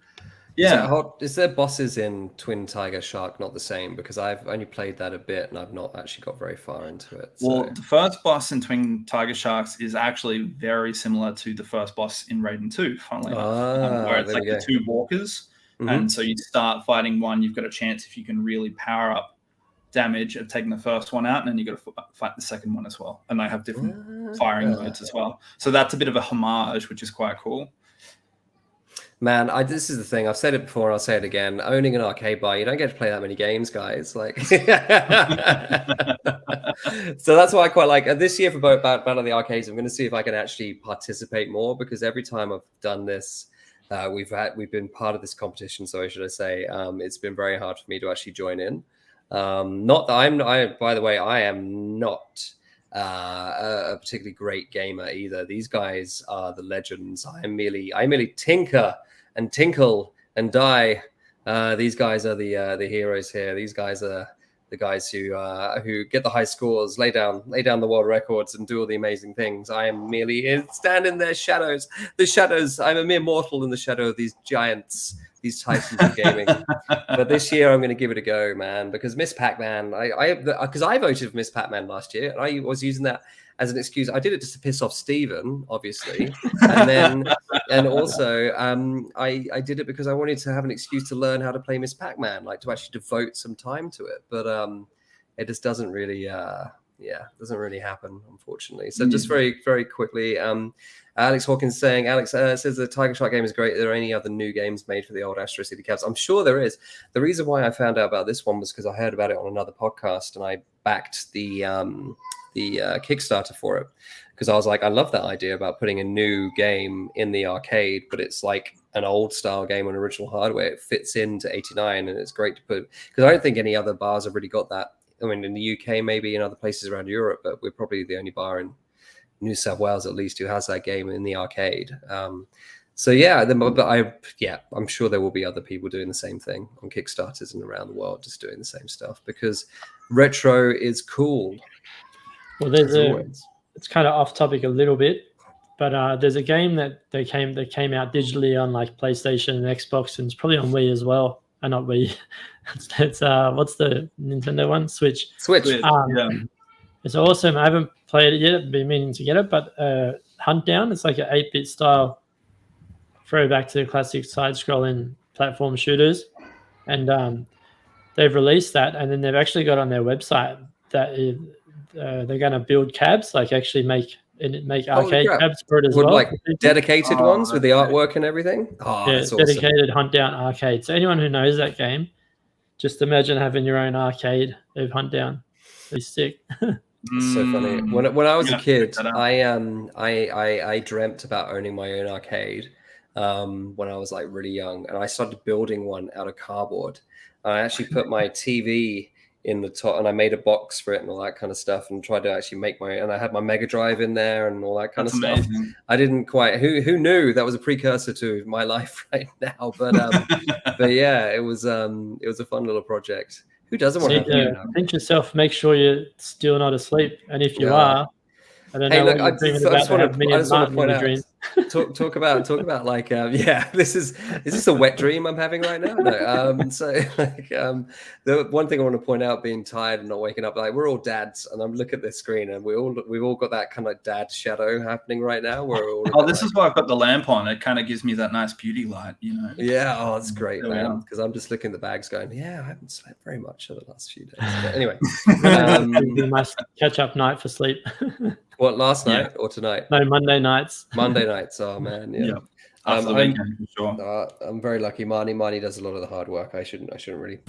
yeah. So is there bosses in Twin Tiger Shark not the same? Because I've only played that a bit and I've not actually got very far into it. So. Well, the first boss in Twin Tiger Sharks is actually very similar to the first boss in Raiden 2, funnily enough, where it's like the 2 walkers. Mm-hmm. And so you start fighting one, you've got a chance if you can really power up damage of taking the first one out, and then you got to fight the second one as well, and they have different firing modes as well. So that's a bit of a homage, which is quite cool. Man, this is the thing. I've said it before and I'll say it again. Owning an arcade bar, you don't get to play that many games, guys. Like, so that's why I quite like this year for Battle of the Arcades. I'm going to see if I can actually participate more, because every time I've done this, we've been part of this competition. So should I say, it's been very hard for me to actually join in. Not that by the way, I am not a particularly great gamer either. These guys are the legends. I merely tinker and tinkle and die. These guys are the heroes here. These guys are the guys who get the high scores, lay down the world records, and do all the amazing things. I am merely stand in their shadows. The shadows. I'm a mere mortal in the shadow of these giants, these titans of gaming. But this year I'm going to give it a go, man, because Miss Pac-Man, because I voted for Miss Pac-Man last year, and I was using that as an excuse. I did it just to piss off Stephen, obviously, and also I did it because I wanted to have an excuse to learn how to play Miss Pac-Man, like to actually devote some time to it. But it just doesn't really happen, unfortunately. So just very, very quickly, Alex Hawkins saying, says the Tiger Shark game is great. Are there any other new games made for the old Astro City Cavs? I'm sure there is. The reason why I found out about this one was because I heard about it on another podcast, and I backed the Kickstarter for it, because I was like, I love that idea about putting a new game in the arcade, but it's like an old style game on original hardware. It fits into 89, and it's great to put, because I don't think any other bars have really got that. I mean, in the UK, maybe in other places around Europe, but we're probably the only bar in New South Wales, at least, who has that game in the arcade. So yeah, I'm sure there will be other people doing the same thing on Kickstarters and around the world, just doing the same stuff, because retro is cool. Well, it's kind of off topic a little bit, but there's a game that they came out digitally on like PlayStation and Xbox, and it's probably on Wii as well. Not Wii. It's what's the Nintendo one? Switch. Yeah. It's awesome. I haven't played it yet. I've been meaning to get it, but Hunt Down. It's like an 8-bit style throwback to the classic side-scrolling platform shooters, and they've released that, and then they've actually got on their website that they're going to build cabs, like actually make arcade cabs for it as well. Like dedicated ones with the artwork and everything. Yeah, it's dedicated Hunt Down arcade. So anyone who knows that game, just imagine having your own arcade of Hunt Down. It's sick. It's so funny. When I was a kid, I dreamt about owning my own arcade when I was like really young, and I started building one out of cardboard. I actually put my TV in the top, and I made a box for it and all that kind of stuff, and tried to actually make and I had my Mega Drive in there and all that kind of stuff. I didn't quite, who knew that was a precursor to my life right now, but yeah, it was a fun little project. Who doesn't want to think yourself, make sure you're still not asleep, and if you are, I don't know what you're dreaming about. I just want to point out, talk about like is this a wet dream I'm having right now? No. So like the one thing I want to point out, being tired and not waking up, like we're all dads, and I'm looking at this screen, and we've all got that kind of dad shadow happening right now. We're all this is why I've got the lamp on. It kind of gives me that nice beauty light, you know. Yeah, that's great, man. Because I'm just looking at the bags, going, yeah, I haven't slept very much over the last few days. But anyway, you must catch up night for sleep. What, last night or tonight? No, Monday nights. Monday nights. Oh man, yeah. After the weekend, for sure. I'm very lucky. Marnie does a lot of the hard work. I shouldn't really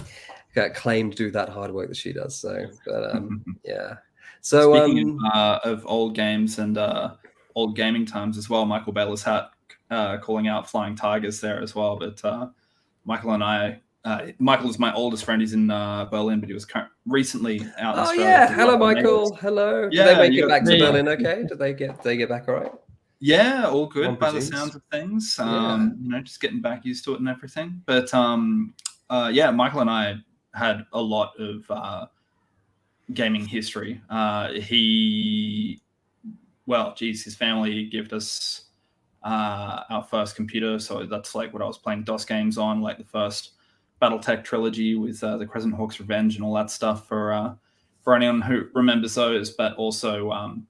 claim to do that hard work that she does. So, but yeah. So speaking of old games and old gaming times as well, Michael Baylor's hat calling out Flying Tigers there as well. But Michael and I. Michael is my oldest friend. He's in Berlin, but he was recently out in Australia. Oh yeah, hello Michael. Hello. Yeah, did they make it back to Berlin? Okay. Did they get back all right? Yeah, all good by the sounds of things. You know, just getting back used to it and everything. But yeah, Michael and I had a lot of gaming history. His family gave us our first computer, so that's like what I was playing DOS games on, like the first BattleTech trilogy with the Crescent Hawk's Revenge and all that stuff for anyone who remembers those, but also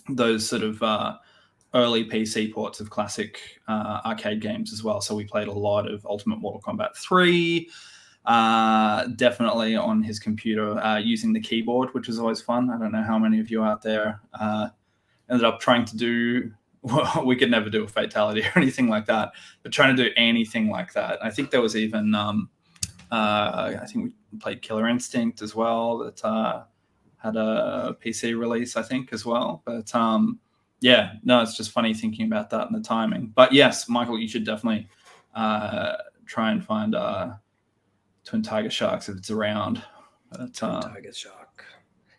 those sort of early PC ports of classic arcade games as well. So we played a lot of Ultimate Mortal Kombat 3, definitely on his computer using the keyboard, which was always fun. I don't know how many of you out there ended up trying to do. Well, we could never do a fatality or anything like that, but trying to do anything like that. I think there was even, I think we played Killer Instinct as well that had a PC release, I think, as well. But yeah, no, it's just funny thinking about that and the timing. But yes, Michael, you should definitely try and find Twin Tiger Sharks if it's around. But, Twin Tiger Shark.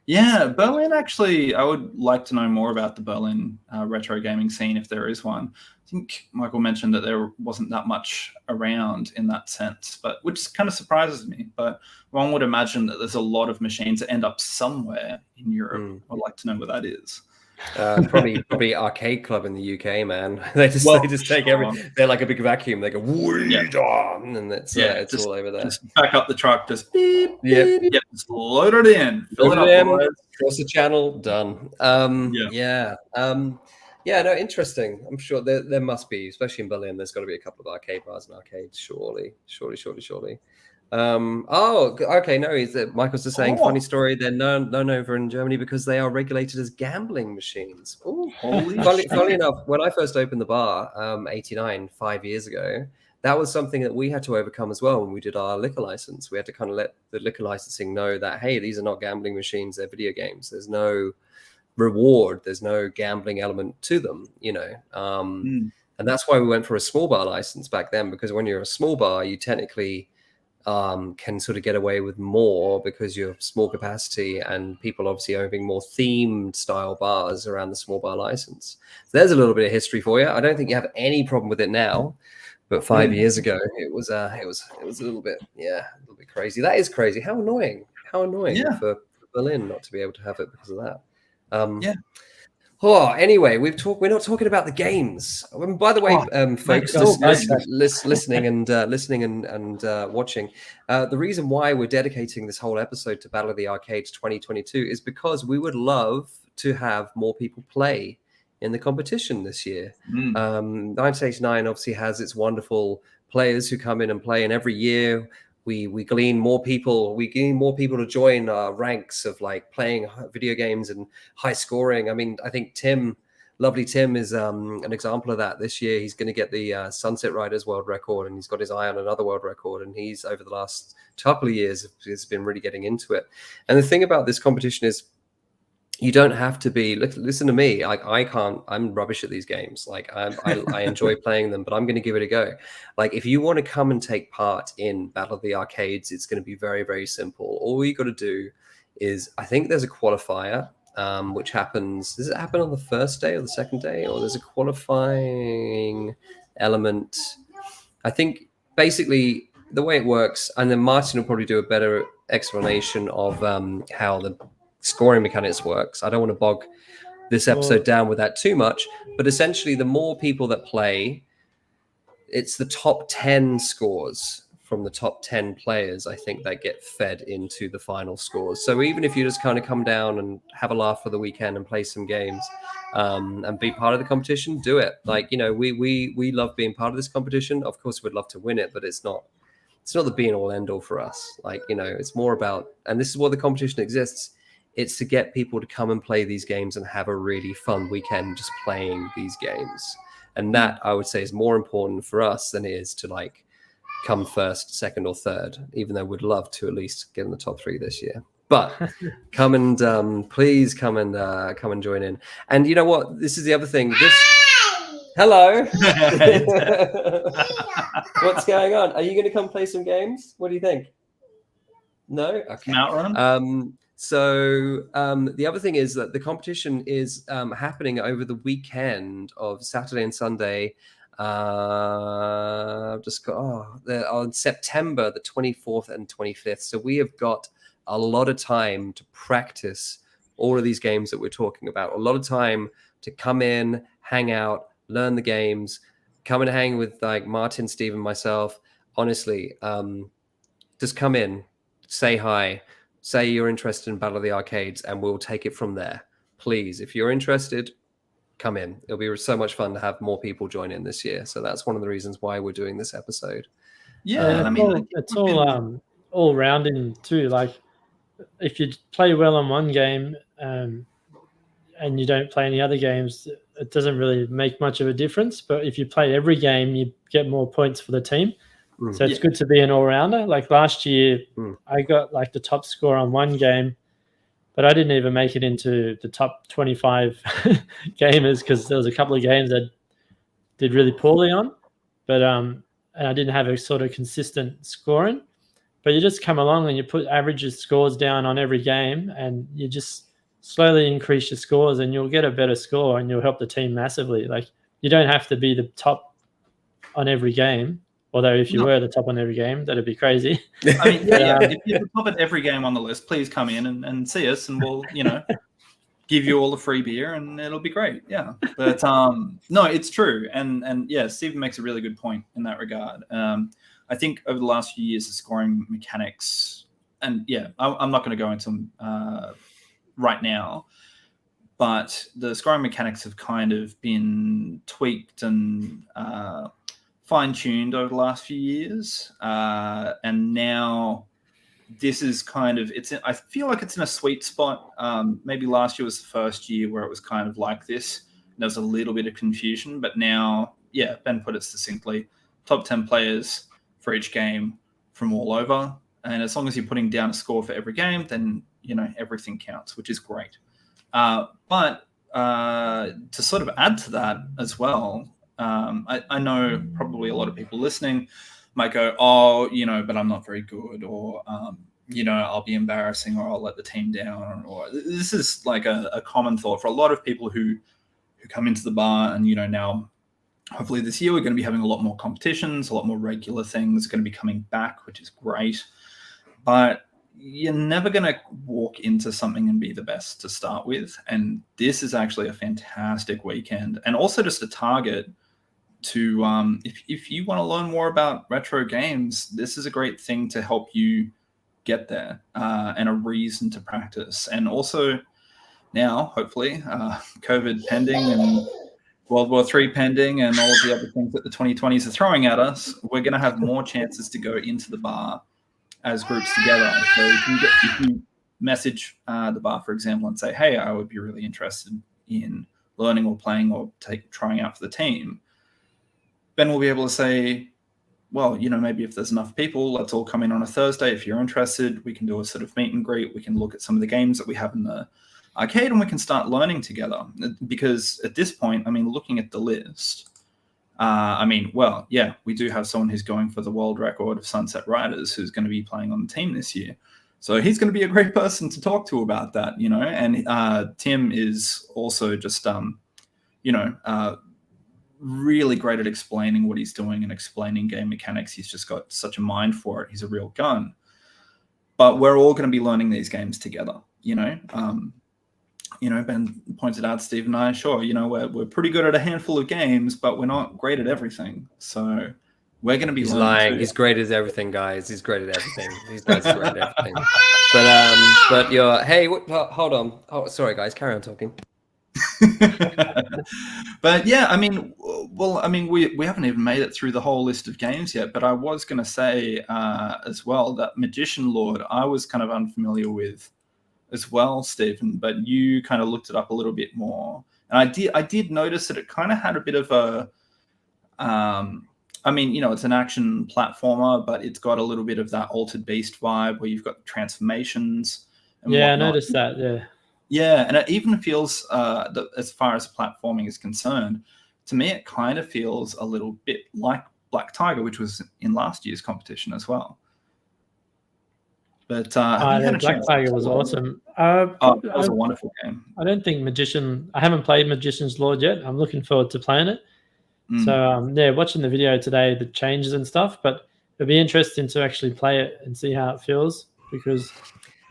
Yeah, Berlin, actually, I would like to know more about the Berlin retro gaming scene if there is one. I think Michael mentioned that there wasn't that much around in that sense, but which kind of surprises me. But one would imagine that there's a lot of machines that end up somewhere in Europe. I'd like to know where that is. Probably Arcade Club in the UK, man. They just take everything. They're like a big vacuum. They go on, and it's all over there. Just back up the truck, just beep, beep, just load it in, fill it up, cross the channel, done. No, interesting. I'm sure there must be, especially in Berlin. There's got to be a couple of arcade bars and arcades, surely. Okay. No, Michael's just saying funny story. They're known over in Germany because they are regulated as gambling machines. Ooh, funny enough, when I first opened the bar, 89, 5 years ago, that was something that we had to overcome as well when we did our liquor license. We had to kind of let the liquor licensing know that, hey, these are not gambling machines; they're video games. There's no reward. There's no gambling element to them. And that's why we went for a small bar license back then, because when you're a small bar, you technically can sort of get away with more because you have small capacity, and people obviously opening more themed style bars around the small bar license. So there's a little bit of history for you. I don't think you have any problem with it now, but 5 years ago it was a little bit crazy. That is crazy. How annoying for Berlin not to be able to have it because of that. Anyway, we're not talking about the games. By the way, folks listening and watching, the reason why we're dedicating this whole episode to Battle of the Arcades 2022 is because we would love to have more people play in the competition this year. 1989 obviously has its wonderful players who come in and play, and every year we glean more people. We gain more people to join our ranks of like playing video games and high scoring. I mean, I think Lovely Tim is an example of that. This year, he's going to get the Sunset Riders world record, and he's got his eye on another world record. And he's over the last couple of years has been really getting into it. And the thing about this competition is, you don't have to be. Listen to me. Like I'm rubbish at these games. Like I enjoy playing them, but I'm going to give it a go. Like if you want to come and take part in Battle of the Arcades, it's going to be very, very simple. All you got to do is, I think there's a qualifier, which happens. Does it happen on the first day or the second day, or there's a qualifying element? I think basically the way it works, and then Martin will probably do a better explanation of how the scoring mechanics works. I don't want to bog this episode down with that too much, but essentially the more people that play, it's the top 10 scores from the top 10 players, I think, that get fed into the final scores. So even if you just kind of come down and have a laugh for the weekend and play some games and be part of the competition, do it. Like, we love being part of this competition. Of course, we'd love to win it, but it's not the be and all end all for us. Like, it's more about, and this is why the competition exists, it's to get people to come and play these games and have a really fun weekend just playing these games. And that, I would say, is more important for us than it is to like come first, second, or third, even though we'd love to at least get in the top 3 this year. But come and please come and join in. And you know what? This is the other thing. Hello. What's going on? Are you going to come play some games? What do you think? No? Okay. Outrun? So the other thing is that the competition is happening over the weekend of Saturday and Sunday. On September the 24th and 25th. So we have got a lot of time to practice all of these games that we're talking about. A lot of time to come in, hang out, learn the games, come and hang with like Martin, Steve, and myself. Honestly, just come in, say hi. Say you're interested in Battle of the Arcades, and we'll take it from there. Please, if you're interested, come in. It'll be so much fun to have more people join in this year. So that's one of the reasons why we're doing this episode. Yeah, it's all all rounding too. Like if you play well on one game and you don't play any other games, it doesn't really make much of a difference. But if you play every game, you get more points for the team. So it's good to be an all-rounder. Like last year, I got like the top score on one game, but I didn't even make it into the top 25 gamers because there was a couple of games that did really poorly on. But and I didn't have a sort of consistent scoring. But you just come along and you put averages scores down on every game, and you just slowly increase your scores, and you'll get a better score, and you'll help the team massively. Like you don't have to be the top on every game. Although if you were the top on every game, that'd be crazy. I mean, if you're the top at every game on the list, please come in and see us, and we'll, give you all the free beer, and it'll be great. Yeah, but no, it's true, and yeah, Stephen makes a really good point in that regard. I think over the last few years, the scoring mechanics, and yeah, I'm not going to go into them right now, but the scoring mechanics have kind of been tweaked and fine-tuned over the last few years, and now this is kind of I feel like it's in a sweet spot. Maybe last year was the first year where it was kind of like this. There was a little bit of confusion, but now, yeah, Ben put it succinctly: top 10 players for each game from all over, and as long as you're putting down a score for every game, then everything counts, which is great. But to sort of add to that as well. I know probably a lot of people listening might go, but I'm not very good, or, I'll be embarrassing, or I'll let the team down. Or this is like a common thought for a lot of people who come into the bar, and, now hopefully this year we're going to be having a lot more competitions, a lot more regular things going to be coming back, which is great. But you're never going to walk into something and be the best to start with. And this is actually a fantastic weekend, and also just a target to if you want to learn more about retro games, this is a great thing to help you get there, and a reason to practice. And also now, hopefully, COVID pending and World War III pending and all of the other things that the 2020s are throwing at us, we're going to have more chances to go into the bar as groups together. So if you message the bar, for example, and say, hey, I would be really interested in learning or playing or trying out for the team, Ben will be able to say, well, maybe if there's enough people, let's all come in on a Thursday. If you're interested, we can do a sort of meet and greet. We can look at some of the games that we have in the arcade, and we can start learning together. Because at this point, looking at the list, we do have someone who's going for the world record of Sunset Riders who's going to be playing on the team this year. So he's going to be a great person to talk to about that, and Tim is also just, really great at explaining what he's doing and explaining game mechanics. He's just got such a mind for it. He's a real gun. But we're all going to be learning these games together, Ben pointed out, Steve and I, sure, we're pretty good at a handful of games, but we're not great at everything. So we're going to be lying. He's great at everything, guys. He's great at everything. He's great at everything. But hold on. Oh, sorry, guys. Carry on talking. But yeah, we haven't even made it through the whole list of games yet, but I was going to say as well that Magician Lord I was kind of unfamiliar with as well, Stephen, but you kind of looked it up a little bit more, and I did notice that it kind of had a bit of a it's an action platformer, but it's got a little bit of that Altered Beast vibe where you've got transformations and whatnot. I noticed that. Yeah, and it even feels, as far as platforming is concerned, to me it kind of feels a little bit like Black Tiger, which was in last year's competition as well. But Black Tiger was awesome. It was a wonderful game. I don't think I haven't played Magician's Lord yet. I'm looking forward to playing it. So watching the video today, the changes and stuff, but it'll be interesting to actually play it and see how it feels, because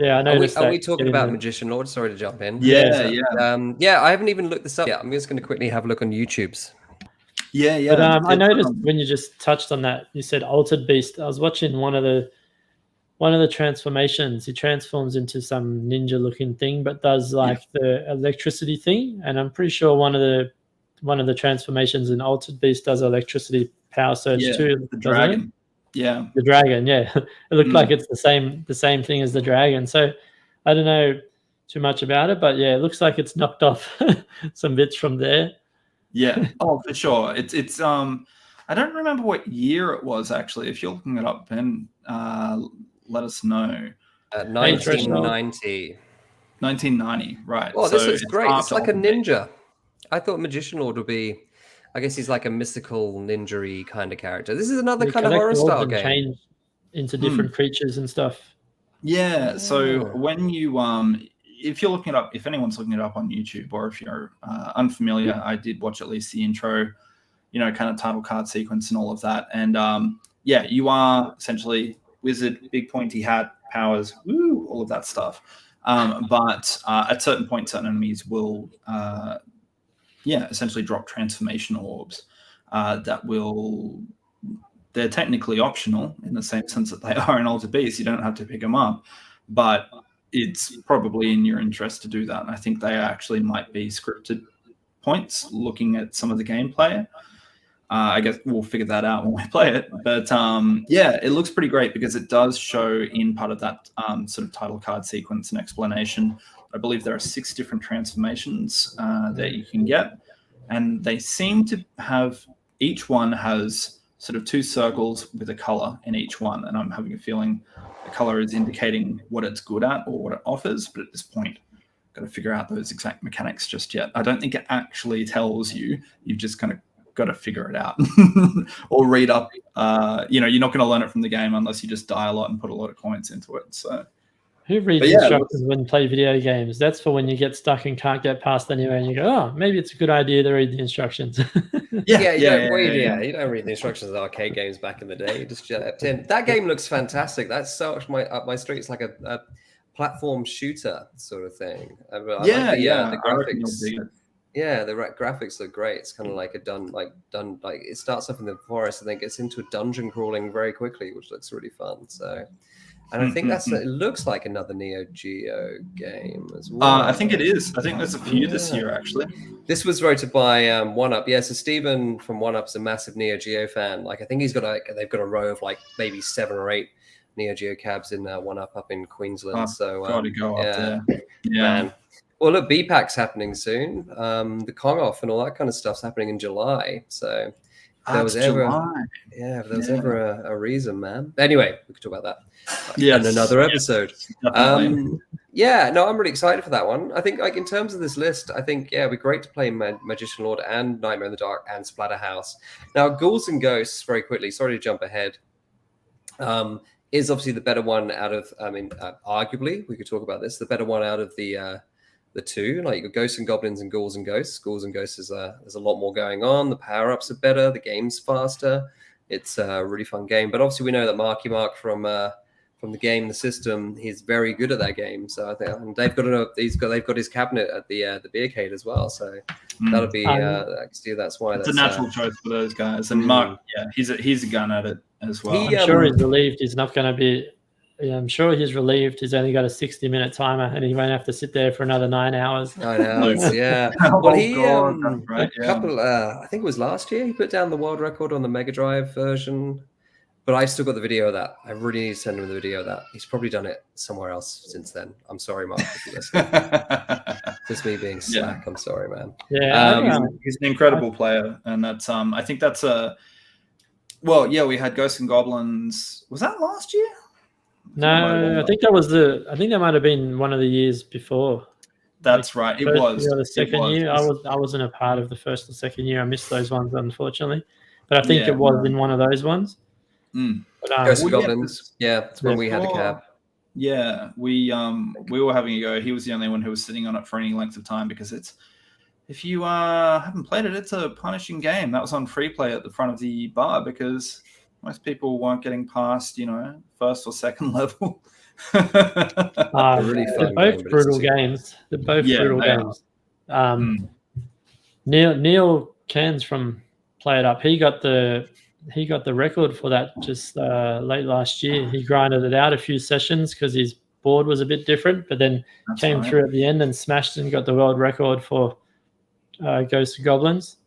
I noticed Are we talking about Magician Lord? Sorry to jump in. Yeah. I haven't even looked this up yet. I'm just going to quickly have a look on YouTube's. Yeah. But I noticed when you just touched on that, you said Altered Beast. I was watching one of the transformations. He transforms into some ninja-looking thing, but does the electricity thing. And I'm pretty sure one of the transformations in Altered Beast does electricity power surge too. The dragon. Yeah. The dragon, yeah. It looked like it's the same thing as the dragon. So I don't know too much about it, but yeah, it looks like it's knocked off some bits from there. Yeah. Oh, for sure. It's I don't remember what year it was actually. If you're looking it up, Ben, let us know. 1990. 1990, right. Oh, so this looks great. It's like a after ninja. I thought Magician Lord would be, I guess he's like a mystical ninja-y kind of character. This is another You kind of collect horror orbs style and game. change into different creatures and stuff. Yeah. So Oh. when you if you're looking it up, if anyone's looking it up on YouTube, or if you're unfamiliar, I did watch at least the intro, kind of title card sequence and all of that. And yeah, you are essentially wizard, big pointy hat, powers, woo, all of that stuff. But at certain points, certain enemies will, essentially drop transformation orbs that will. They're technically optional in the same sense that they are in Alter Beast. You don't have to pick them up, but it's probably in your interest to do that. And I think they actually might be scripted points looking at some of the gameplay. I guess we'll figure that out when we play it. But yeah, it looks pretty great because it does show in part of that sort of title card sequence and explanation. I believe there are 6 different transformations that you can get. And they seem to have, each one has sort of 2 circles with a color in each one. And I'm having a feeling the color is indicating what it's good at or what it offers. But at this point, I've got to figure out those exact mechanics just yet. I don't think it actually tells you. You've just kind of got to figure it out or read up. You're not going to learn it from the game unless you just die a lot and put a lot of coins into it. So who reads instructions when you play video games? That's for when you get stuck and can't get past anywhere and you go, oh, maybe it's a good idea to read the instructions. You don't read the instructions of arcade games back in the day. You just jumped in. That game looks fantastic. That's so much up my street. It's like a platform shooter sort of thing. The graphics. Yeah, the graphics look great. It's kind of like it starts off in the forest and then gets into a dungeon crawling very quickly, which looks really fun. So, and I think it looks like another Neo Geo game as well. I think it is. I think there's a few this year actually. This was voted by OneUp. Yeah, so Stephen from OneUp's a massive Neo Geo fan. Like I think they've got a row of like maybe 7 or 8 Neo Geo cabs in OneUp up in Queensland. So gotta go up there. Yeah. Man. Well, look, BPAC's happening soon. The Kong Off and all that kind of stuff's happening in July. So if there was ever a reason, man. Anyway, we could talk about that in another episode. I'm really excited for that one. I think, like in terms of this list, I think it'd be great to play Magician Lord and Nightmare in the Dark and Splatterhouse. Now, Ghouls and Ghosts, very quickly. Sorry to jump ahead. Is obviously the better one out of. Arguably, we could talk about this. The better one out of the 2, like you've got Ghosts and Goblins and Ghouls and Ghosts. Ghouls and Ghosts there's a lot more going on. The power-ups are better. The game's faster. It's a really fun game. But obviously we know that Marky Mark from the game, the system, he's very good at that game. So I think and they've got his cabinet at the Beercade as well. So that'll be I can see that's why it's a natural choice for those guys. And Mark, he's a gun at it as well. I'm sure he's relieved he's not going to be. Yeah, I'm sure he's relieved he's only got a 60-minute timer and he won't have to sit there for another 9 hours. 9 hours, yeah. Well, I think it was last year, he put down the world record on the Mega Drive version, but I've still got the video of that. I really need to send him the video of that. He's probably done it somewhere else since then. I'm sorry, Mark, if you listen. Just me being slack. I'm sorry, man. Yeah, he's an incredible player, and that's I think that's we had Ghosts and Goblins. Was that last year? No, I think that might have been one of the years before. That's right. It was the second year. I wasn't a part of the first or second year. I missed those ones, unfortunately. But I think it was in one of those ones. Ghosts and Goblins. It's when we had the cab. Yeah, we were having a go. He was the only one who was sitting on it for any length of time because if you haven't played it, it's a punishing game. That was on free play at the front of the bar because most people weren't getting past, first or second level. Really they're both brutal games. They're both brutal games. Neil Cairns from Play It Up, he got the record for that just late last year. He grinded it out a few sessions because his board was a bit different, but then came through at the end and smashed it and got the world record for Ghosts and Goblins.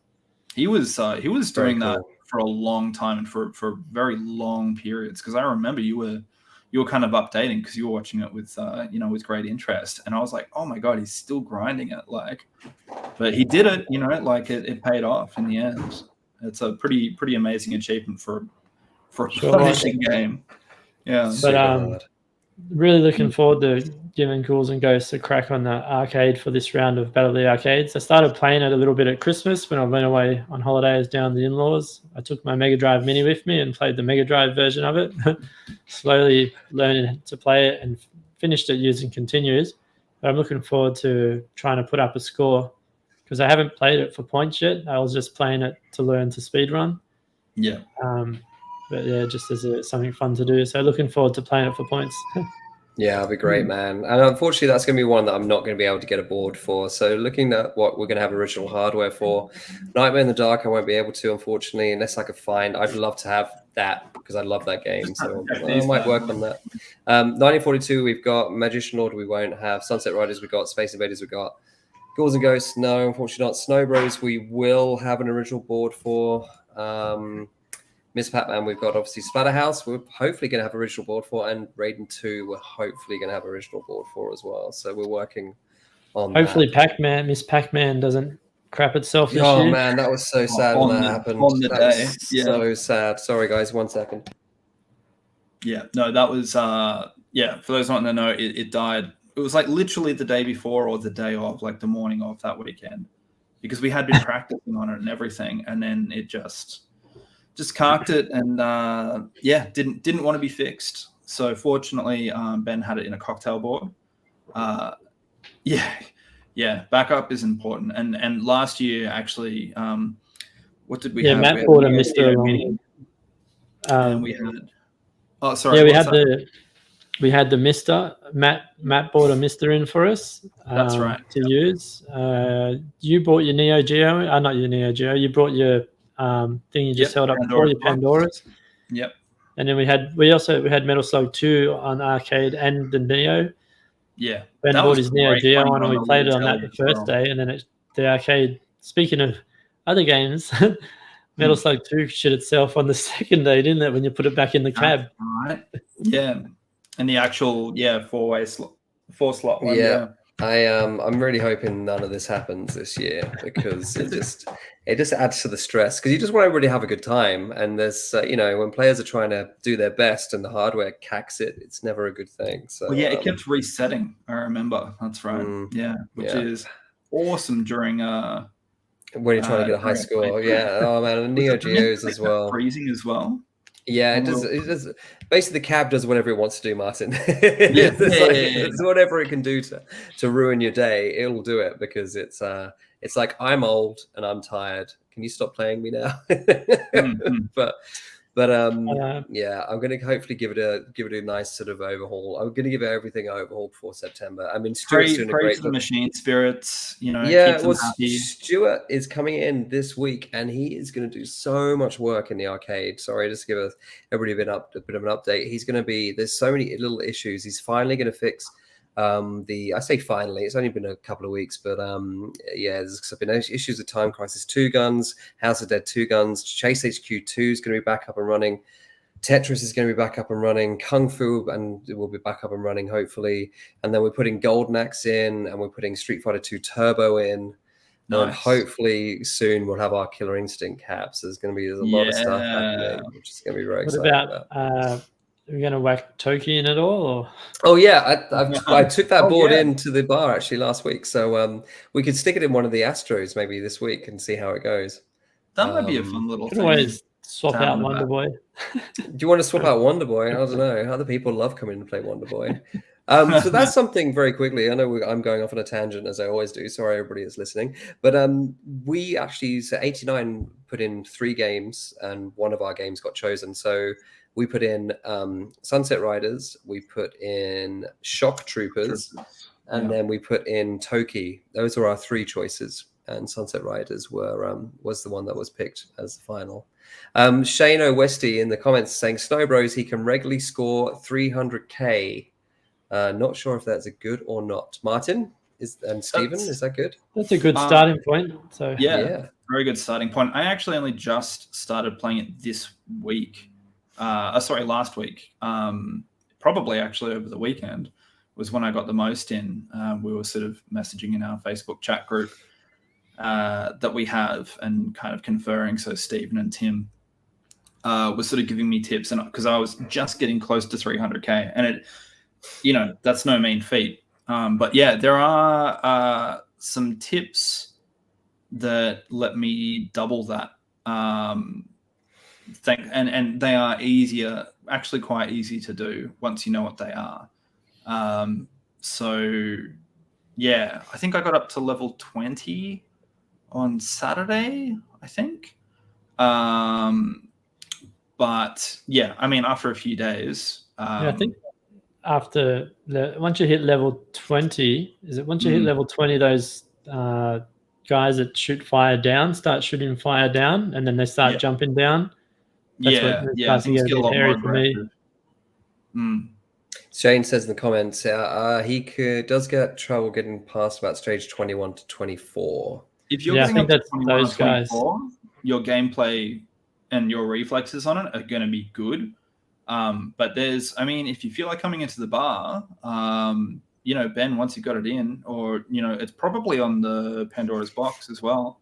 He was doing that for a long time and for very long periods. Because I remember you were kind of updating because you were watching it with with great interest, and I was like, oh my god, he's still grinding it, like. But he did it, like it paid off in the end. It's a pretty amazing achievement for a punishing game. Yeah, but really looking forward to giving Ghouls and Ghosts a crack on the arcade for this round of Battle of the Arcades. I started playing it a little bit at Christmas when I went away on holidays down the in-laws. I took my Mega Drive Mini with me and played the Mega Drive version of it. Slowly learning to play it and finished it using continues. But I'm looking forward to trying to put up a score because I haven't played it for points yet. I was just playing it to learn to speedrun. Yeah. But yeah, just as something fun to do. So looking forward to playing it for points. Yeah, it'll be great, man. And unfortunately, that's going to be one that I'm not going to be able to get a board for. So looking at what we're going to have original hardware for, Nightmare in the Dark, I won't be able to, unfortunately, unless I could find. I'd love to have that because I love that game. So I might work on that. 1942, we've got Magician Order, we won't have. Sunset Riders, we've got. Space Invaders, we've got. Ghouls and Ghosts, no, unfortunately not. Snow Bros, we will have an original board for. Miss Pac-Man, we've got obviously Splatterhouse, we're hopefully going to have original board for, and Raiden 2, we're hopefully going to have original board for as well. So we're working on hopefully that. Miss Pac-Man doesn't crap itself this year. Oh man, that was so sad when that happened. On the day. So sad. Sorry guys, 1 second. Yeah, no, that was for those not in the know, it died. It was like literally the day before or the day of, like the morning of that weekend, because we had been practicing on it and everything, and then it just carked it, and didn't want to be fixed. So fortunately, Ben had it in a cocktail board. Backup is important. And last year actually, what did we have? Matt bought a Mr. And we had. Oh, sorry. Yeah, we had the Mister. Matt bought a Mister in for us. That's right. To use. You bought your Neo Geo. Not your Neo Geo. You brought your thing you just held up before, your Pandoras. Yep. And then we had Metal Slug 2 on arcade and the Neo. Yeah. Ben bought his Neo Geo one, and we played it on that the first day, and then the arcade. Speaking of other games, Metal Slug 2 shit itself on the second day, didn't it? When you put it back in the cab. Right. Yeah. And the actual four slot one. Yeah. I'm really hoping none of this happens this year because it just adds to the stress, because you just want everybody to have a good time, and there's when players are trying to do their best and the hardware cacks it, it's never a good thing. So it kept resetting. I remember. That's right. Which is awesome during when you're trying to get a high score. Yeah. Oh man, and Neo Geos as well. Freezing as well. Yeah, it does. Basically, the cab does whatever it wants to do, Martin. It's whatever it can do to ruin your day. It'll do it because it's like, I'm old and I'm tired. Can you stop playing me now? But I'm going to hopefully give it a nice sort of overhaul. I'm going to give everything an overhaul before September. I mean, Stuart's doing a great job. Machine Spirits, keep them happy. Stuart is coming in this week, and he is going to do so much work in the arcade. Sorry, just to give everybody a bit of an update. He's going to be, there's so many little issues. He's finally going to fix I say finally, it's only been a couple of weeks, but there's been issues with Time Crisis 2 guns, House of Dead 2 guns, Chase HQ 2 is going to be back up and running, Tetris is going to be back up and running, Kung Fu and it will be back up and running hopefully, and then we're putting Golden Axe in, and we're putting Street Fighter 2 Turbo in. Nice. And hopefully soon we'll have our Killer Instinct caps. There's a lot of stuff happening, which is going to be very exciting. What about are we going to whack Toki in at all? Or? Oh yeah, I took that board into the bar actually last week, so we could stick it in one of the Astros maybe this week and see how it goes. That might be a fun little thing. Always swap out Wonder Boy. Do you want to swap out Wonder Boy? I don't know. Other people love coming to play Wonder Boy. So that's something very quickly. I know I'm going off on a tangent as I always do. Sorry, everybody is listening. But we actually, so 89 put in 3 games, and one of our games got chosen. So we put in Sunset Riders, we put in Shock Troopers, and then we put in Toki. Those were our 3 choices, and Sunset Riders was the one that was picked as the final. Shane O'Westy in the comments saying, Snow Bros, he can regularly score 300k. Not sure if that's a good or not. Martin, Stephen, is that good? That's a good starting point. So yeah, very good starting point. I actually only just started playing it this week. Last week. Probably actually over the weekend was when I got the most in. We were sort of messaging in our Facebook chat group that we have and kind of conferring. So Stephen and Tim was sort of giving me tips, and because I was just getting close to 300k, and it, that's no mean feat. But yeah, there are some tips that let me double that. And they are actually quite easy to do once you know what they are. So yeah, I think I got up to level 20 on Saturday, I think. But yeah, I mean, after a few days, I think after once you hit level 20, once you hit level 20, those guys that shoot fire down start shooting fire down, and then they start jumping down. That's I think it's a lot more aggressive. Shane says in the comments, he does get trouble getting past about stage 21 to 24. If you're getting up to 21 or 24, your gameplay and your reflexes on it are going to be good. But if you feel like coming into the bar, Ben, once you've got it in, or, it's probably on the Pandora's box as well,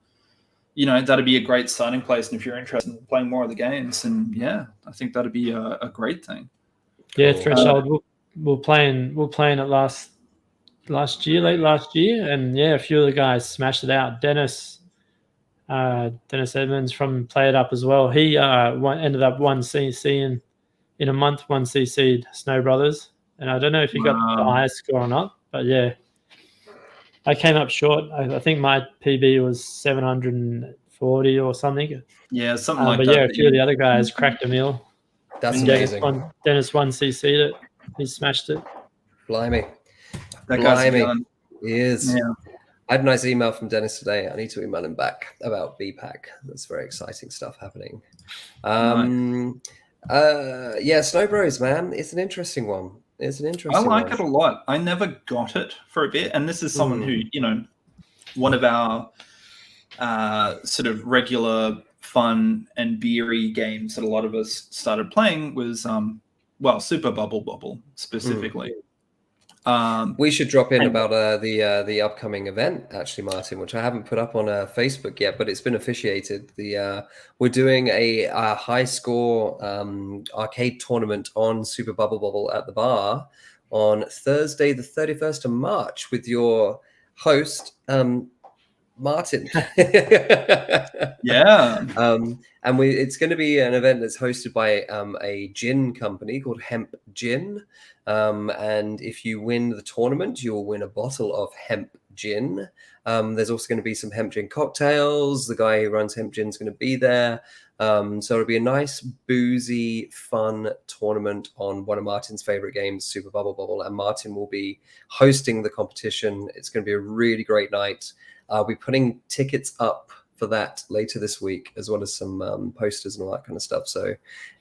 that'd be a great starting place. And if you're interested in playing more of the games, and I think that'd be a great thing. Yeah, Threshold. We're playing it late last year, and a few of the guys smashed it out. Dennis Edmonds from Play It Up as well. He ended up 1 CC in a month, 1 CC'd Snow Brothers, and I don't know if he got the highest score or not, but yeah, I came up short. I think my PB was 740 or something. Yeah, something like that. But yeah, a few of the other guys cracked a mill. That's amazing. Dennis 1 CC'd it. He smashed it. Blimey. That guy's done. He is. Yeah. I had a nice email from Dennis today. I need to email him back about BPAC. That's very exciting stuff happening. Snow Bros, man. It's an interesting one. I like it a lot. I never got it for a bit. And this is someone who, one of our sort of regular fun and beery games that a lot of us started playing was Super Bubble Bobble specifically. We should drop in about the upcoming event, actually, Martin, which I haven't put up on Facebook yet, but it's been officiated. We're doing a high score arcade tournament on Super Bubble Bobble at the bar on Thursday, the 31st of March, with your host, Martin. And it's going to be an event that's hosted by a gin company called Hemp Gin. And if you win the tournament, you will win a bottle of hemp gin. There's also going to be some hemp gin cocktails. The guy who runs Hemp Gin is going to be there. So it'll be a nice, boozy, fun tournament on one of Martin's favorite games, Super Bubble Bobble. And Martin will be hosting the competition. It's going to be a really great night. I'll be putting tickets up for that later this week, as well as some posters and all that kind of stuff. So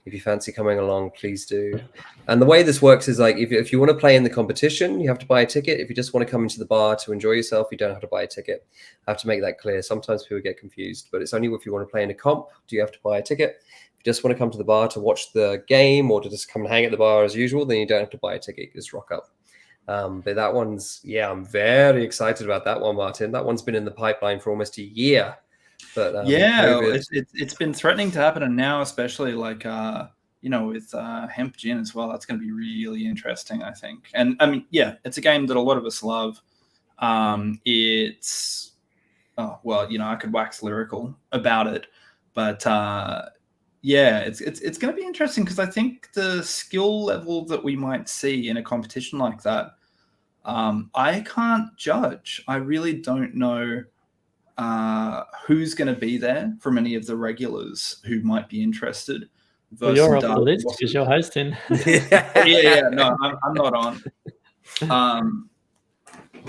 if you fancy coming along, please do. And the way this works is like, if you want to play in the competition, you have to buy a ticket. If you just want to come into the bar to enjoy yourself, you don't have to buy a ticket. I have to make that clear. Sometimes people get confused, but it's only if you want to play in a comp, do you have to buy a ticket. If you just want to come to the bar to watch the game or to just come and hang at the bar as usual, then you don't have to buy a ticket. You just rock up. But that one's, I'm very excited about that one, Martin. That one's been in the pipeline for almost a year. But it's been threatening to happen, and now especially with Hemp Gin as well. That's going to be really interesting, I think. And I mean, it's a game that a lot of us love. I could wax lyrical about it, but it's going to be interesting because I think the skill level that we might see in a competition like that, I can't judge. I really don't know who's going to be there from any of the regulars who might be interested. Well, you're off the list because you're hosting. No, I'm not on.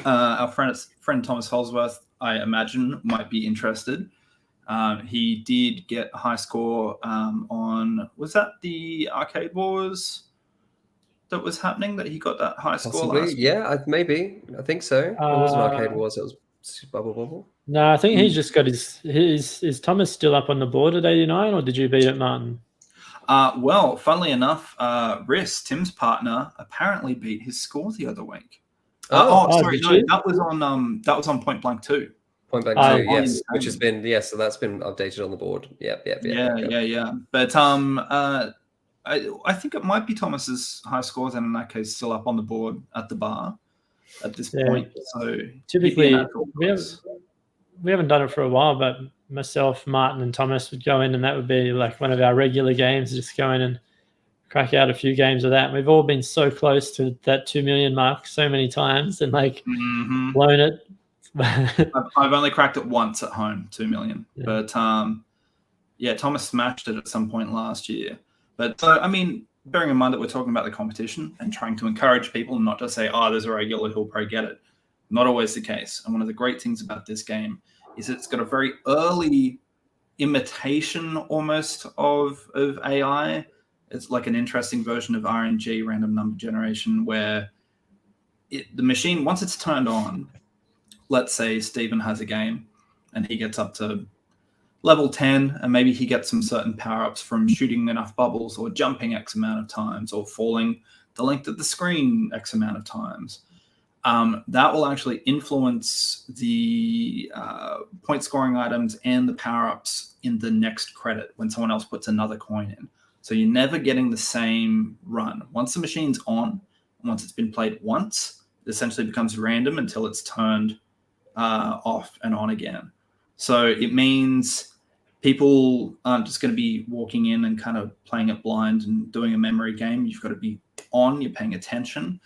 Our friend Thomas Holsworth, I imagine, might be interested. He did get a high score on, was that the Arcade Wars that was happening that he got that high score Possibly, last? yeah, maybe. I think so. It wasn't Arcade Wars. It was Bubble Bobble. No, I think he's just got his. Is Thomas still up on the board at 89, or did you beat it, Martin? Well, funnily enough, Riss, Tim's partner, apparently beat his score the other week. Sorry, no, that was on Point Blank 2. Point Blank 2, yes, which has been so that's been updated on the board. Yeah. But I think it might be Thomas's high scores, and in that case, still up on the board at the bar at this point. So typically, we haven't done it for a while, but myself, Martin, and Thomas would go in, and that would be like one of our regular games. Just go in and crack out a few games of that. And we've all been so close to that 2 million mark so many times, and like blown it. I've only cracked it once at home, 2 million. Yeah. But Thomas smashed it at some point last year. But so, I mean, bearing in mind that we're talking about the competition and trying to encourage people and not just say, there's a regular who'll probably get it. Not always the case. And one of the great things about this game is it's got a very early imitation almost of AI. It's like an interesting version of RNG, random number generation, where the machine, once it's turned on, let's say Stephen has a game and he gets up to level 10 and maybe he gets some certain power-ups from shooting enough bubbles or jumping X amount of times or falling the length of the screen X amount of times. That will actually influence the point scoring items and the power-ups in the next credit when someone else puts another coin in. So you're never getting the same run. Once the machine's on, once it's been played once, it essentially becomes random until it's turned off and on again. So it means people aren't just going to be walking in and kind of playing it blind and doing a memory game. You've got to be on, you're paying attention.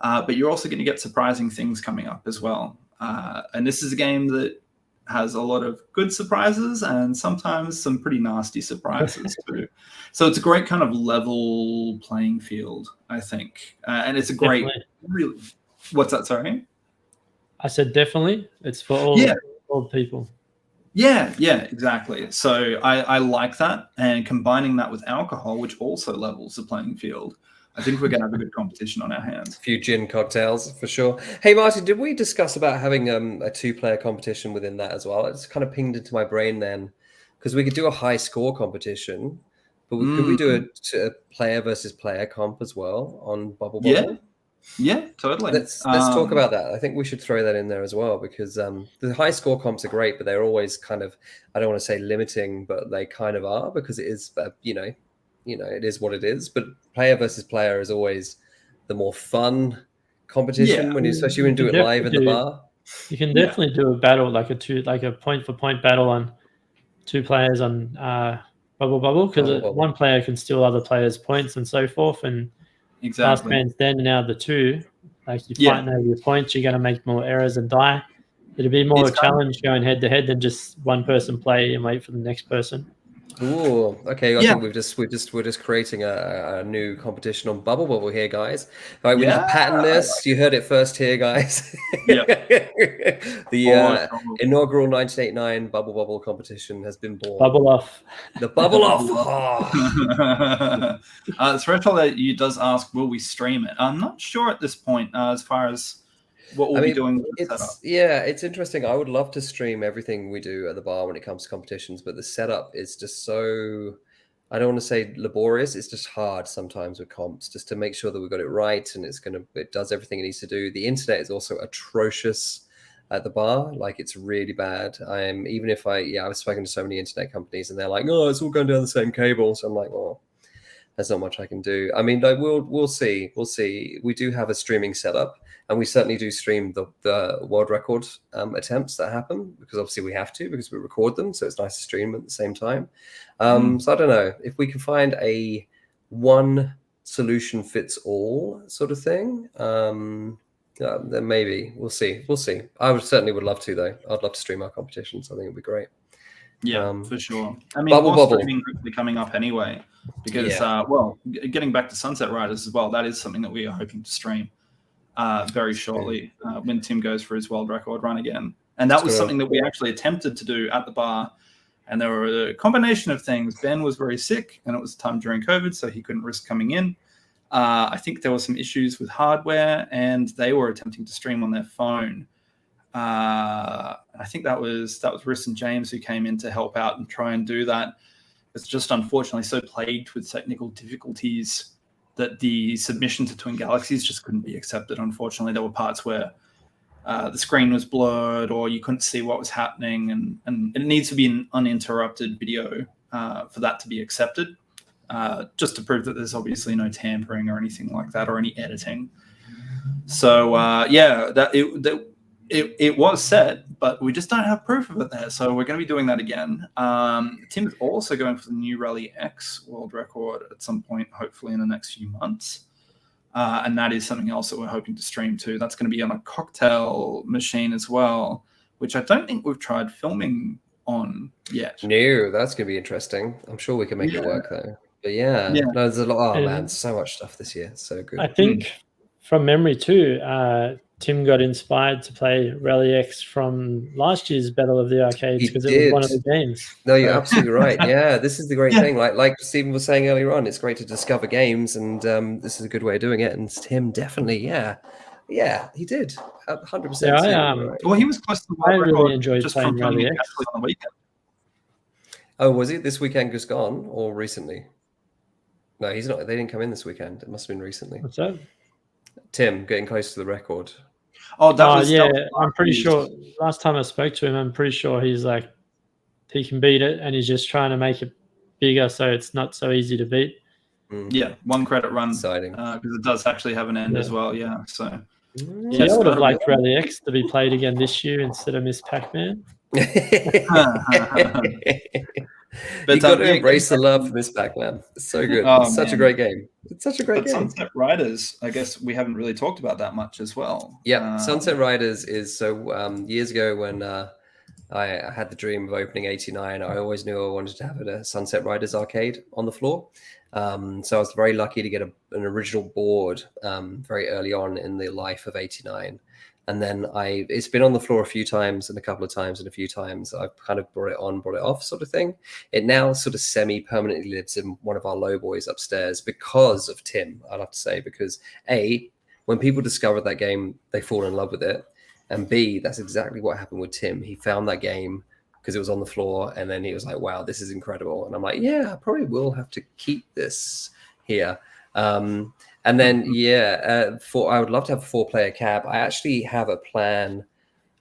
But you're also going to get surprising things coming up as well. And this is a game that has a lot of good surprises and sometimes some pretty nasty surprises too. So it's a great kind of level playing field, I think. And it's a great, really. What's that, sorry? I said definitely. It's for all people. Yeah, exactly. So I like that. And combining that with alcohol, which also levels the playing field, I think we're going to have a good competition on our hands. A few gin cocktails for sure. Hey, Martin, did we discuss about having a two-player competition within that as well? It's kind of pinged into my brain then, because we could do a high score competition, but could we do a player versus player comp as well on Bubble Bobble? Yeah, totally. Let's talk about that. I think we should throw that in there as well, because the high score comps are great, but they're always kind of, I don't want to say limiting, but they kind of are, because it is, it is what it is. But player versus player is always the more fun competition especially when you do it live in the bar. You can definitely do a battle, like a point for point battle on two players on Bubble Bobble, because one player can steal other players' points and so forth. And last man standing out of the two, like you're fighting over your points, you're going to make more errors and die. It'd be more a challenge going head to head than just one person play and wait for the next person. Ooh, okay. I think we're just creating a new competition on Bubble Bobble here, guys. All right, we need to patent this. You heard it first here, guys. The inaugural 1989 Bubble Bobble competition has been born. Bubble off. The bubble off. Threshold does ask, will we stream it? I'm not sure at this point as far as what we'll be doing with the setup. It's interesting. I would love to stream everything we do at the bar when it comes to competitions, but the setup is just so, I don't want to say laborious. It's just hard sometimes with comps, just to make sure that we got it right and it does everything it needs to do. The internet is also atrocious at the bar. Like, it's really bad. I've spoken to so many internet companies and they're like, oh, it's all going down the same cable. So I'm like, well, there's not much I can do. I mean, we'll see. We'll see. We do have a streaming setup, and we certainly do stream the world record attempts that happen, because obviously we have to, because we record them. So it's nice to stream at the same time. So I don't know if we can find a one solution fits all sort of thing. Then maybe we'll see. I certainly would love to, though. I'd love to stream our competitions. I think it'd be great. Yeah, for sure. I mean, Bubble Bobble streaming quickly coming up anyway, because getting back to Sunset Riders as well, that is something that we are hoping to stream very shortly when Tim goes for his world record run again. And that was something that we actually attempted to do at the bar, and there were a combination of things. Ben was very sick, and it was time during COVID, so he couldn't risk coming in. I think there were some issues with hardware, and they were attempting to stream on their phone. I think that was Riss and James who came in to help out and try and do that. It's just unfortunately so plagued with technical difficulties that the submission to Twin Galaxies just couldn't be accepted. Unfortunately, there were parts where the screen was blurred or you couldn't see what was happening, and it needs to be an uninterrupted video for that to be accepted, just to prove that there's obviously no tampering or anything like that, or any editing. So it was set, but we just don't have proof of it there. So we're going to be doing that again. Tim's also going for the new Rally X world record at some point, hopefully in the next few months. And that is something else that we're hoping to stream too. That's going to be on a cocktail machine as well, which I don't think we've tried filming on yet. No, that's going to be interesting. I'm sure we can make it work though. But no, there's a lot. Oh man, so much stuff this year. So good. I think from memory too, Tim got inspired to play Rally X from last year's Battle of the Arcades because it was one of the games. No, you're absolutely right. Yeah, this is the great thing. Like Stephen was saying earlier on, it's great to discover games, and this is a good way of doing it. And Tim definitely, he did 100%. Yeah, well, he was close to the I really enjoyed just playing Rally X on the weekend. Oh, was it this weekend just gone or recently? No, he's not. They didn't come in this weekend. It must have been recently. What's that? Tim getting close to the record. Oh, that I'm pretty sure. Last time I spoke to him, I'm pretty sure he's like, he can beat it, and he's just trying to make it bigger so it's not so easy to beat. Yeah, one credit run. Exciting. Because it does actually have an end as well. Yeah, so. I would have liked Rally X to be played again this year instead of Miss Pac-Man. But you got to embrace the love for Miss Pac-Man. It's so good. It's such a great game. It's such a great game. Sunset Riders, I guess we haven't really talked about that much as well. Yeah, Sunset Riders is so years ago when I had the dream of opening 89. I always knew I wanted to have a Sunset Riders arcade on the floor. So I was very lucky to get an original board very early on in the life of 89. And then it's been on the floor a few times and a couple of times and a few times. I've kind of brought it on, brought it off sort of thing. It now sort of semi-permanently lives in one of our low boys upstairs because of Tim, I'd have to say, because A, when people discover that game, they fall in love with it. And B, that's exactly what happened with Tim. He found that game because it was on the floor, and then he was like, wow, this is incredible. And I'm like, yeah, I probably will have to keep this here. And then, I would love to have a 4-player cab. I actually have a plan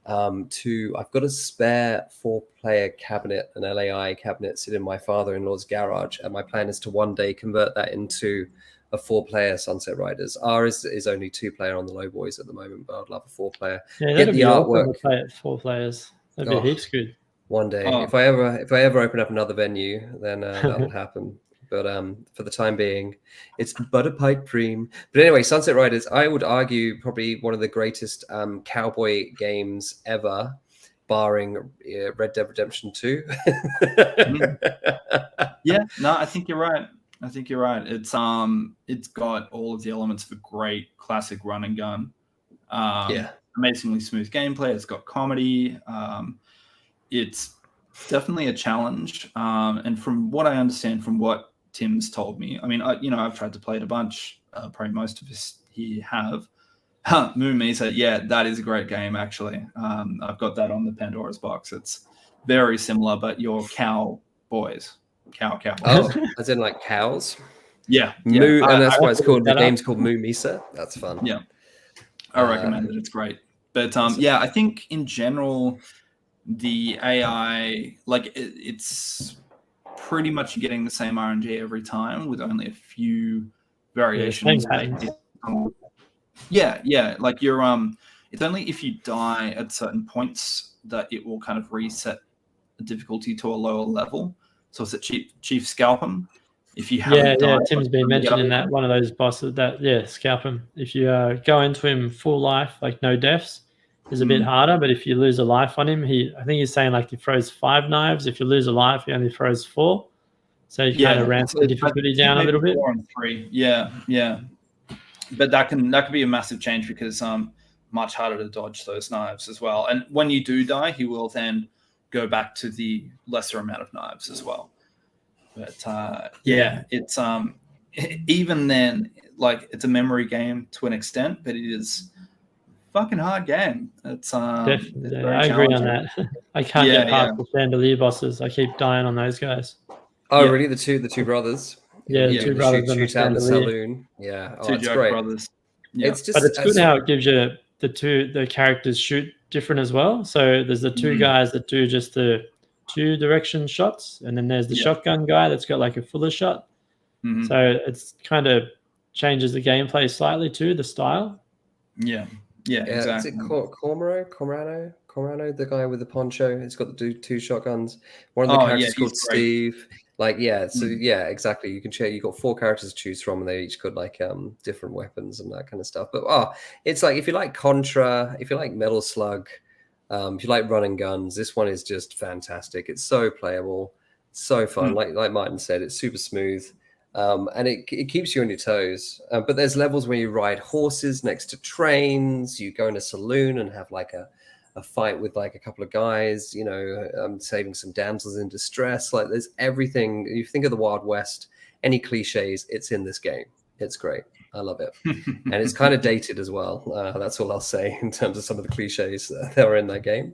I've got a spare 4-player cabinet, an LAI cabinet, sit in my father-in-law's garage. And my plan is to one day convert that into a 4-player Sunset Riders. Ours is only 2-player on the low boys at the moment, but I'd love a 4-player. Yeah, that'd be awesome to play at 4 players. That'd be heaps good. One day, if I ever open up another venue, then that'll happen. But for the time being, it's Butter Pipe Cream. But anyway, Sunset Riders, I would argue probably one of the greatest cowboy games ever, barring Red Dead Redemption 2. Yeah, no, I think you're right. It's got all of the elements of a great classic run and gun. Amazingly smooth gameplay. It's got comedy. It's definitely a challenge. And from what I understand, from what Tim's told me, I mean, I've tried to play it a bunch. Probably most of us here have. Moomy said, yeah, that is a great game, actually. I've got that on the Pandora's box. It's very similar, but you're cowboys. Cowboys. Oh, as in like cows? Yeah. Moo, and that's why it's called, the game's called Moo Misa. That's fun. Yeah. I recommend it. It's great. But I think in general, the AI, it's pretty much getting the same RNG every time with only a few variations. Yeah. Like you're it's only if you die at certain points that it will kind of reset the difficulty to a lower level. So it's a Chief Scalp him. If you haven't died, Tim's been mentioning that one of those bosses scalp him. If you go into him full life, like no deaths, is a bit harder, but if you lose a life on him, I think he's saying like he throws 5 knives. If you lose a life, he only throws 4. So you kind of ramp the difficulty down a little bit. 4 and 3. Yeah. But that can be a massive change because much harder to dodge those knives as well. And when you do die, he will then go back to the lesser amount of knives as well. But it's even then, like it's a memory game to an extent, but it is a fucking hard game. It's Definitely, very I agree on challenging. that. I can't Yeah, get past the chandelier bosses. I keep dying on those guys. Oh, Yeah. really? The two brothers? Yeah, the Yeah, two the brothers and the Shoot out the chandelier. saloon. Yeah. Oh, Two it's Joke great. brothers. Yeah. It's just, But it's good how it gives you the characters shoot different as well. So there's the two guys that do just the 2 direction shots, and then there's the shotgun guy that's got like a fuller shot. So it's kind of changes the gameplay slightly too, the style. Yeah, exactly. Is it Corano, the guy with the poncho? He's got the 2 shotguns. One of the characters called Steve. Like, exactly. You can share. You got 4 characters to choose from, and they each got like different weapons and that kind of stuff. But it's like if you like Contra, if you like Metal Slug, if you like run and guns, this one is just fantastic. It's so playable, so fun. Like Martin said, it's super smooth. And it keeps you on your toes. But there's levels where you ride horses next to trains. You go in a saloon and have like a fight with like a couple of guys, saving some damsels in distress. Like there's everything. You think of the Wild West, any cliches, it's in this game. It's great. I love it. And it's kind of dated as well. That's all I'll say in terms of some of the cliches that are in that game.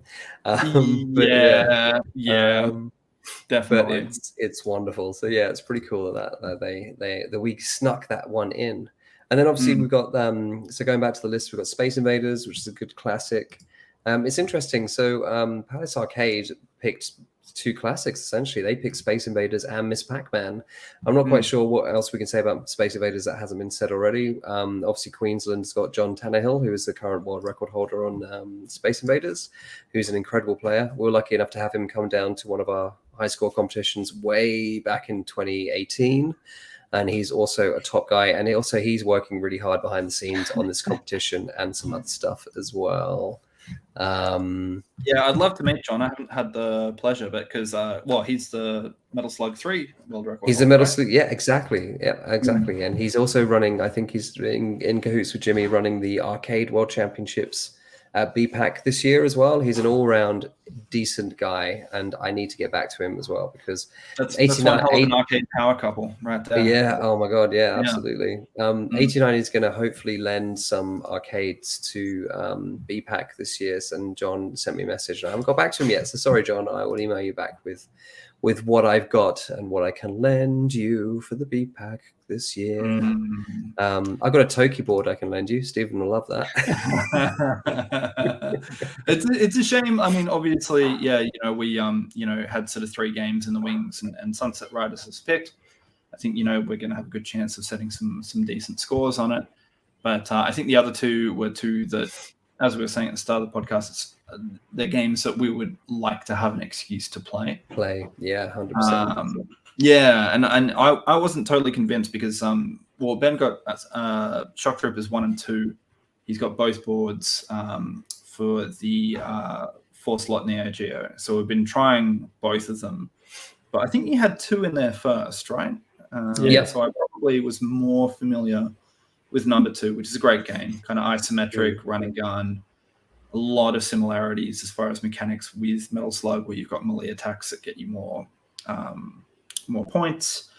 Definitely. But it's wonderful. So yeah, it's pretty cool that we snuck that one in. And then obviously we've got so going back to the list, we've got Space Invaders, which is a good classic. It's interesting. So Palace Arcade picked 2 classics essentially. They picked Space Invaders and Miss Pac-Man. I'm not quite sure what else we can say about Space Invaders that hasn't been said already. Obviously Queensland's got John Tannehill, who is the current world record holder on Space Invaders, who's an incredible player. We're lucky enough to have him come down to one of our high score competitions way back in 2018. And he's also a top guy. And he's working really hard behind the scenes on this competition and some other stuff as well. I'd love to meet John. I haven't had the pleasure, but because he's the Metal Slug 3 world record. He's the Metal Slug, exactly. And he's also running, I think he's in cahoots with Jimmy, running the Arcade World Championships at BPAC this year as well. He's an all-round decent guy, and I need to get back to him as well because that's one hell of an arcade power couple right there. Yeah, oh my god, yeah, absolutely. 89 is going to hopefully lend some arcades to BPAC this year, and John sent me a message. I haven't got back to him yet, so sorry, John. I will email you back with what I've got and what I can lend you for the BPAC this year. I've got a Toki board I can lend you. Stephen will love that. It's a shame. I mean, obviously, we had sort of 3 games in the wings, and Sunset Riders has picked. I think we're going to have a good chance of setting some decent scores on it. But I think the other 2 were 2 that, as we were saying at the start of the podcast, they're games that we would like to have an excuse to play. 100%. And I wasn't totally convinced because Ben got Shock Troopers 1 and 2. He's got both boards for the 4-slot Neo Geo. So we've been trying both of them, but I think he had 2 in there first, right? So I probably was more familiar with number 2, which is a great game, kind of isometric, run and gun. A lot of similarities as far as mechanics with Metal Slug, where you've got melee attacks that get you more points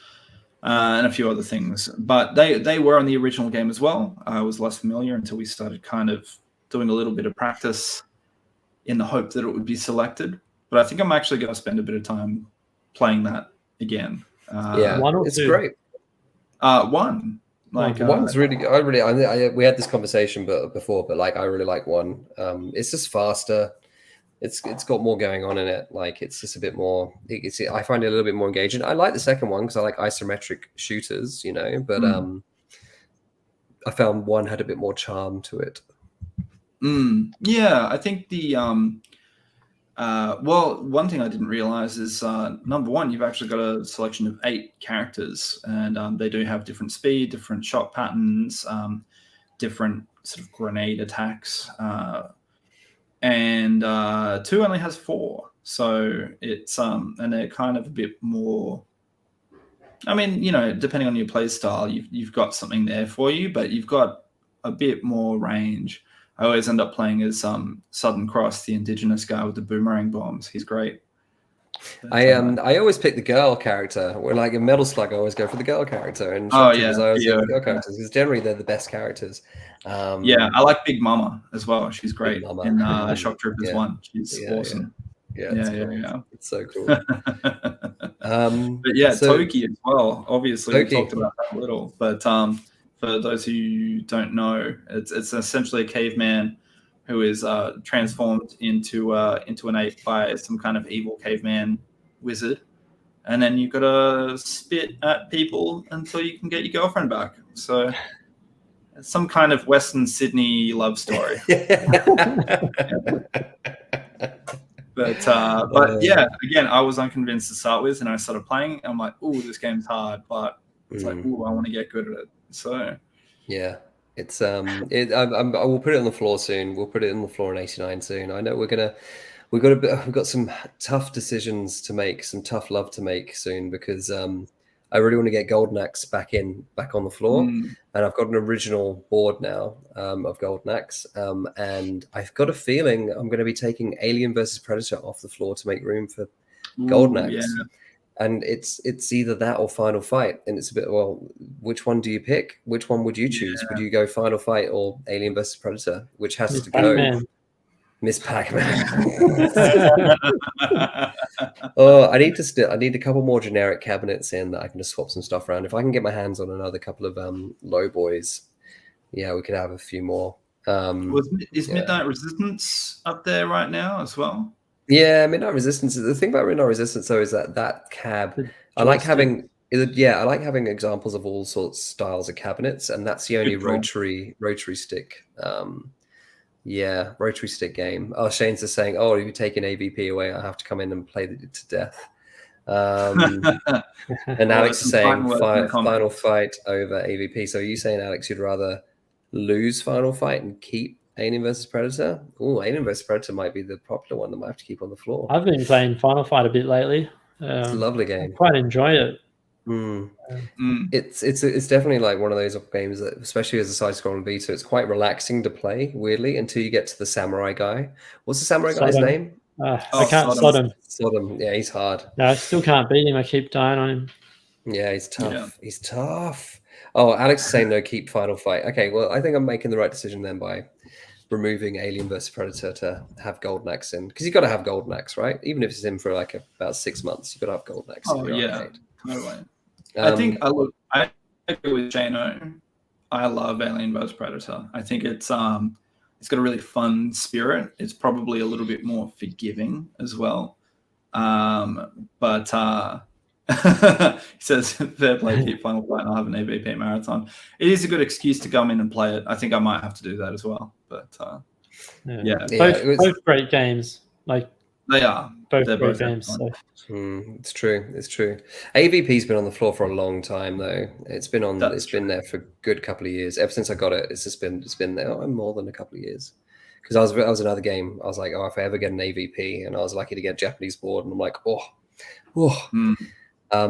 and a few other things. But they were on the original game as well. I was less familiar until we started kind of doing a little bit of practice in the hope that it would be selected. But I think I'm actually going to spend a bit of time playing that again. It's great. 1. Like one's really good. We had this conversation before, but like I really like 1. It's just faster. It's got more going on in it. Like it's just a bit more. I find it a little bit more engaging. I like the second one because I like isometric shooters, But I found 1 had a bit more charm to it. I think the one thing I didn't realize is number 1, you've actually got a selection of 8 characters, and they do have different speed, different shot patterns, different sort of grenade attacks, and 2 only has 4. So it's and they're kind of a bit more. I mean, depending on your play style, you've got something there for you, but you've got a bit more range. I always end up playing as Southern Cross, the indigenous guy with the boomerang bombs. He's great. I always pick the girl character. Or like in Metal Slug, I always go for the girl character, and Shock Troopers, I always go for the girl characters because generally they're the best characters. I like Big Mama as well. She's great in Shock Troopers 1. She's awesome. Yeah, it's so cool. But yeah, Toki as well. Obviously, we talked about that a little. But for those who don't know, it's essentially a caveman who is transformed into an ape by some kind of evil caveman wizard, and then you've got to spit at people until you can get your girlfriend back. So it's some kind of Western Sydney love story. But yeah, again, I was unconvinced to start with, and I started playing. I'm like, "Ooh, this game's hard," but it's like, "Ooh, I want to get good at it." So yeah, it's I will put it on the floor soon. We'll put it on the floor in 89 soon. I know we've got some tough decisions to make, some tough love to make soon, because I really want to get Golden Axe back on the floor, and I've got an original board now of Golden Axe, and I've got a feeling I'm going to be taking Alien versus Predator off the floor to make room for Golden Axe. Yeah. And it's either that or Final Fight, and it's a bit, well, which one do you pick? Which one would you choose? Yeah. Would you go Final Fight or Alien versus Predator? Which has to go? Miss Pac-Man. Oh, I need a couple more generic cabinets in that I can just swap some stuff around. If I can get my hands on another couple of low boys, yeah, we could have a few more. Is Midnight Resistance up there right now as well? Yeah, Midnight Resistance. The thing about Midnight Resistance though is that cab. I like having examples of all sorts styles of cabinets, and that's the only rotary stick. Rotary stick game. Oh, Shane's just saying, "Oh, if you take an AVP away, I have to come in and play it to death." And Alex is saying Final Fight over AVP. So are you saying, Alex, you'd rather lose Final Fight and keep Alien vs Predator? Oh, Alien vs Predator might be the popular one that might have to keep on the floor. I've been playing Final Fight a bit lately. It's a lovely game. I quite enjoy it. It's definitely like one of those games that, especially as a side-scrolling beta, it's quite relaxing to play. Weirdly, until you get to the samurai guy. What's the samurai guy's name? I can't Sodom. Sodom. Yeah, he's hard. No, I still can't beat him. I keep dying on him. Yeah, he's tough. Yeah. He's tough. Oh, Alex is saying no, keep Final Fight. Okay, well, I think I'm making the right decision then by removing Alien vs Predator to have Golden Axe in, because you got to have Golden Axe, right? Even if it's in for like about 6 months, you got to have Golden Axe. Oh yeah, totally. I think I agree with Jano. I love Alien vs Predator. I think it's got a really fun spirit. It's probably a little bit more forgiving as well. But he says, fair play, keep Final Fight, and I'll have an AVP marathon. It is a good excuse to come in and play it. I think I might have to do that as well. But both great games. Like they are. Both great games. So. It's true. AVP's been on the floor for a long time though. It's been been there for a good couple of years. Ever since I got it, it's been there more than a couple of years. Because I was another game. I was like, oh, if I ever get an AVP, and I was lucky to get a Japanese board, and I'm like, so I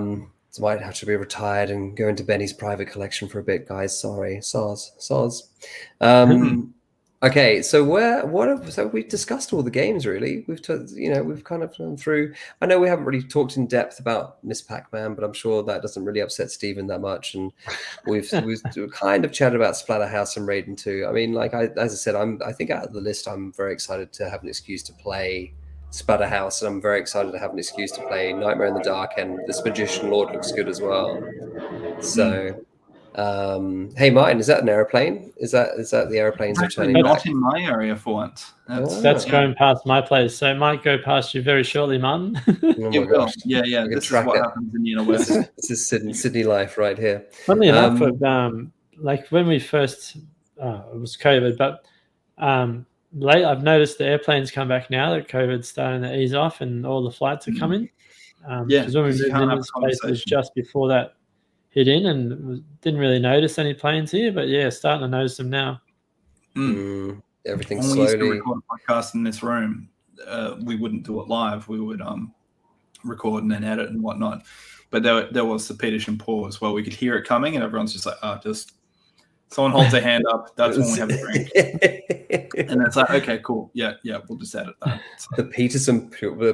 might have to be retired and go into Benny's private collection for a bit, guys. Sorry, soz. Okay, so we've discussed all the games really. We've kind of gone through. I know we haven't really talked in depth about Miss Pac-Man, but I'm sure that doesn't really upset Stephen that much. And we've kind of chatted about Splatterhouse and Raiden 2. I mean, like as I said, I think out of the list, I'm very excited to have an excuse to play Splatterhouse, and I'm very excited to have an excuse to play Nightmare in the Dark, and this Magician Lord looks good as well. So. Hey Martin, is that an airplane? Is that the airplanes returning not back? In my area for once. That's going past my place, so it might go past you very shortly, Martin. It will. Yeah. This is what happens in the West. This is Sydney life right here. Funnily enough, like when we first, it was COVID, but late I've noticed the airplanes come back now that COVID's starting to ease off and all the flights are coming. Because when we moved into this place, it was just before that hit in, and didn't really notice any planes here, but yeah, starting to notice them now. Everything when slowly. We used to record a podcast in this room, we wouldn't do it live. We would record and then edit and whatnot. But there was the Peterson pause where we could hear it coming, and everyone's just like, just someone holds their hand up. That's when we have a drink. And it's like, okay, cool. Yeah, we'll just edit that. So. The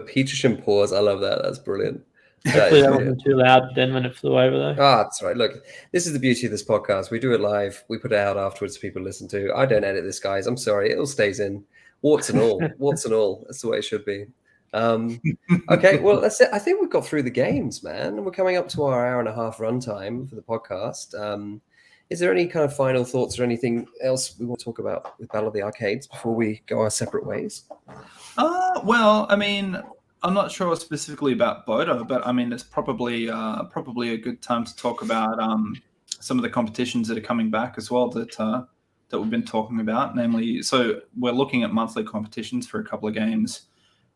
Peterson pause. I love that. That's brilliant. Hopefully that wasn't too loud then when it flew over though. Ah, that's right. Look, this is the beauty of this podcast. We do it live. We put it out afterwards for people to listen to. I don't edit this, guys. I'm sorry. It all stays in. Warts and all. Warts and all. That's the way it should be. Okay, well, that's it. I think we've got through the games, man. We're coming up to our hour and a half runtime for the podcast. Is there any kind of final thoughts or anything else we want to talk about with Battle of the Arcades before we go our separate ways? Well, I mean, I'm not sure specifically about BOTA, but I mean, it's probably a good time to talk about some of the competitions that are coming back as well that we've been talking about. Namely, so we're looking at monthly competitions for a couple of games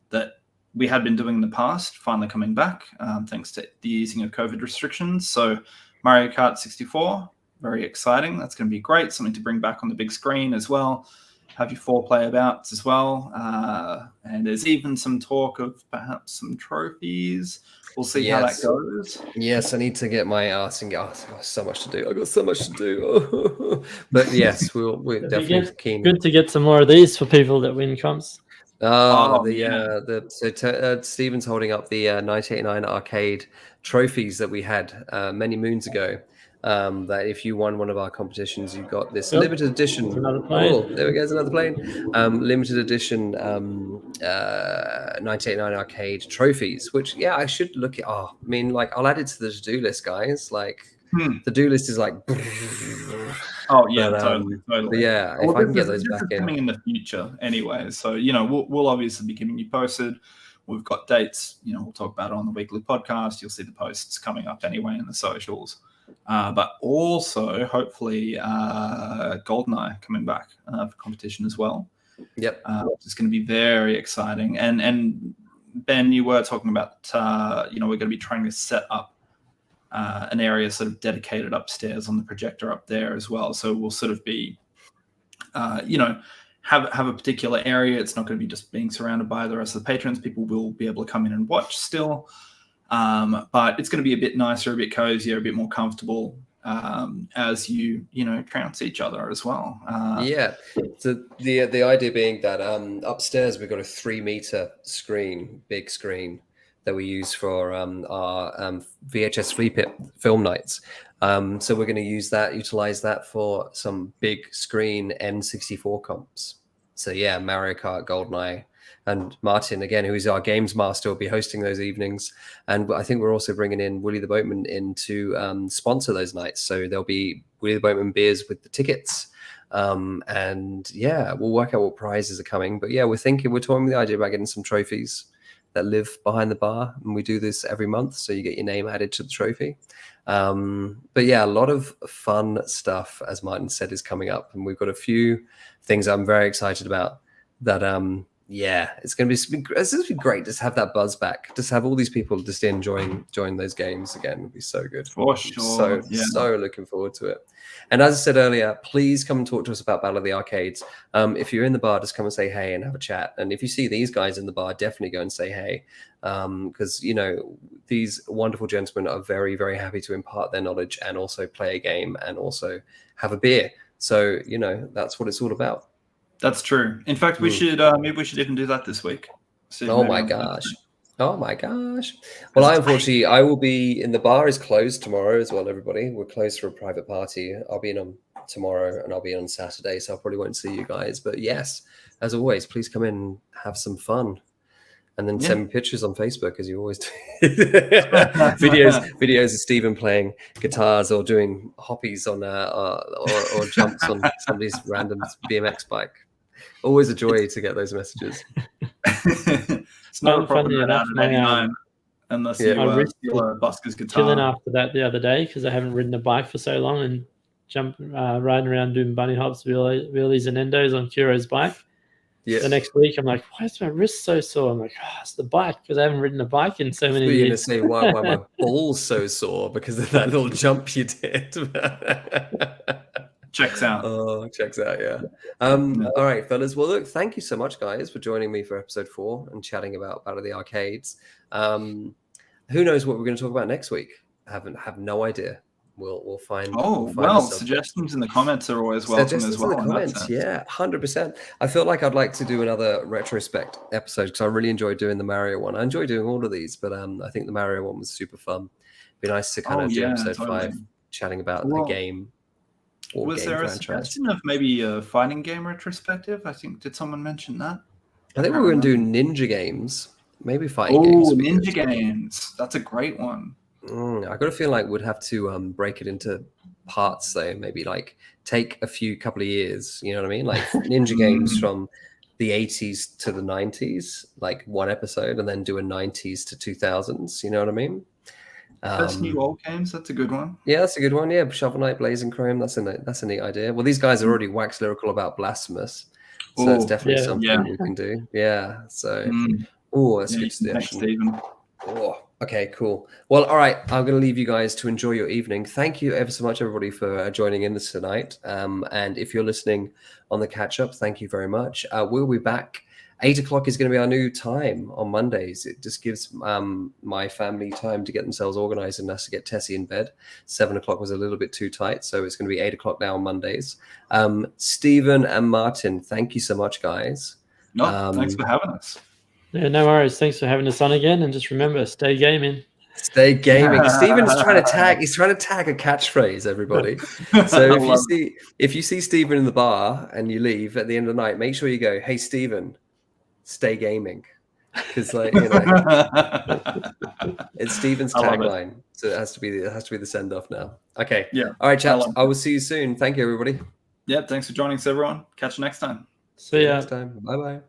that we had been doing in the past, finally coming back thanks to the easing of COVID restrictions. So Mario Kart 64, very exciting. That's going to be great. Something to bring back on the big screen as well. Have your 4-player bouts as well. And there's even some talk of perhaps some trophies. We'll see how that goes. Yes, I need to get my ass and get. I've got so much to do. I've got so much to do. But yes, we're definitely keen. Good to get some more of these for people that win comps. Stephen's holding up the 1989 arcade trophies that we had many moons ago. That if you won one of our competitions, you got this limited edition. Oh, there we go, another plane. Limited edition 1989 arcade trophies, which I should look at. I mean, like, I'll add it to the to-do list, guys. Like, the to-do list is like. Oh yeah, totally. But yeah, if I can get those back in. Coming in the future, anyway. So we'll obviously be keeping you posted. We've got dates. We'll talk about it on the weekly podcast. You'll see the posts coming up anyway in the socials. But also, hopefully, GoldenEye coming back for competition as well. Yep, it's going to be very exciting. And Ben, you were talking about we're going to be trying to set up an area sort of dedicated upstairs on the projector up there as well. So we'll sort of be, have a particular area. It's not going to be just being surrounded by the rest of the patrons. People will be able to come in and watch still. But it's going to be a bit nicer, a bit cozier, a bit more comfortable as you trounce each other as well. So the idea being that upstairs we've got a 3-meter screen, big screen that we use for our VHS Flea Pit film nights. So we're going to utilize that for some big screen N64 comps. So Mario Kart, GoldenEye. And Martin, again, who is our games master, will be hosting those evenings. And I think we're also bringing in Willie the Boatman in to sponsor those nights. So there'll be Willie the Boatman beers with the tickets. We'll work out what prizes are coming. But we're toying with the idea about getting some trophies that live behind the bar. And we do this every month. So you get your name added to the trophy. A lot of fun stuff, as Martin said, is coming up. And we've got a few things I'm very excited about that... it's going to be great. Just have that buzz back. Just have all these people just enjoying those games again. Would be so good. For sure. So looking forward to it. And as I said earlier, please come and talk to us about Battle of the Arcades. If you're in the bar, just come and say hey and have a chat. And if you see these guys in the bar, definitely go and say hey, because these wonderful gentlemen are very, very happy to impart their knowledge and also play a game and also have a beer. So that's what it's all about. That's true. In fact, we should maybe we should even do that this week. Oh my gosh. Well, I will be in the bar is closed tomorrow as well, everybody. We're closed for a private party. I'll be in on tomorrow and I'll be on Saturday, so I probably won't see you guys. But yes, as always, please come in and have some fun. And then send me pictures on Facebook, as you always do. videos of Stephen playing guitars or doing hoppies on or jumps on somebody's random BMX bike. Always a joy to get those messages. It's not a problem at 89 unless you Buskers guitar. Chilling after that the other day because I haven't ridden a bike for so long and riding around doing bunny hops, wheelies and endos on Kuro's bike. Yeah. The next week, I'm like, why is my wrist so sore? I'm like, it's the bike because I haven't ridden a bike in so many years. You're going to say, why my balls so sore? Because of that little jump you did. Checks out. Oh, checks out, yeah. All right, fellas. Well, look, thank you so much, guys, for joining me for episode 4 and chatting about Battle of the Arcades. Who knows what we're going to talk about next week? I have no idea. we'll find. Oh, we'll find well, a subject. suggestions in the comments are always welcome Suggestions as well. in the comments, yeah, 100%. I feel like I'd like to do another retrospect episode because I really enjoyed doing the Mario one. I enjoy doing all of these, but I think the Mario one was super fun. Be nice to kind of do episode 5, chatting about a game or was game there franchise. a suggestion of maybe a fighting game retrospective? I think, did someone mention that? I think we were going to do ninja games, maybe fighting games. Oh, ninja games. That's a great one. I got a feeling like we'd have to break it into parts, though. Maybe like take a couple of years. You know what I mean? Like ninja games from the 80s to the 90s, like one episode, and then do a 90s to 2000s. You know what I mean? Best new old games. That's a good one. Yeah, that's a good one. Yeah, Shovel Knight, Blazing Chrome. That's a neat idea. Well, these guys are already wax lyrical about Blasphemous, so that's definitely something we can do. Yeah. So, that's a good suggestion. Stephen. Oh, okay, cool. Well, all right. I'm going to leave you guys to enjoy your evening. Thank you ever so much, everybody, for joining in this tonight. And if you're listening on the catch up, thank you very much. We'll be back. 8 o'clock is going to be our new time on Mondays. It just gives my family time to get themselves organized and us to get Tessie in bed. 7 o'clock was a little bit too tight, so it's going to be 8 o'clock now on Mondays. Stephen and Martin, thank you so much, guys. No, thanks for having us. Yeah, no worries. Thanks for having us on again. And just remember, stay gaming. Stay gaming. Steven's trying to tag. He's trying to tag a catchphrase, everybody. So if you see Steven in the bar and you leave at the end of the night, make sure you go, "Hey, Steven, stay gaming," because it's Steven's tagline. So it has to be the send off now. Okay. Yeah. All right, chaps. I will see you soon. Thank you, everybody. Yeah. Thanks for joining us, everyone. Catch you next time. See ya. Next time. Bye bye.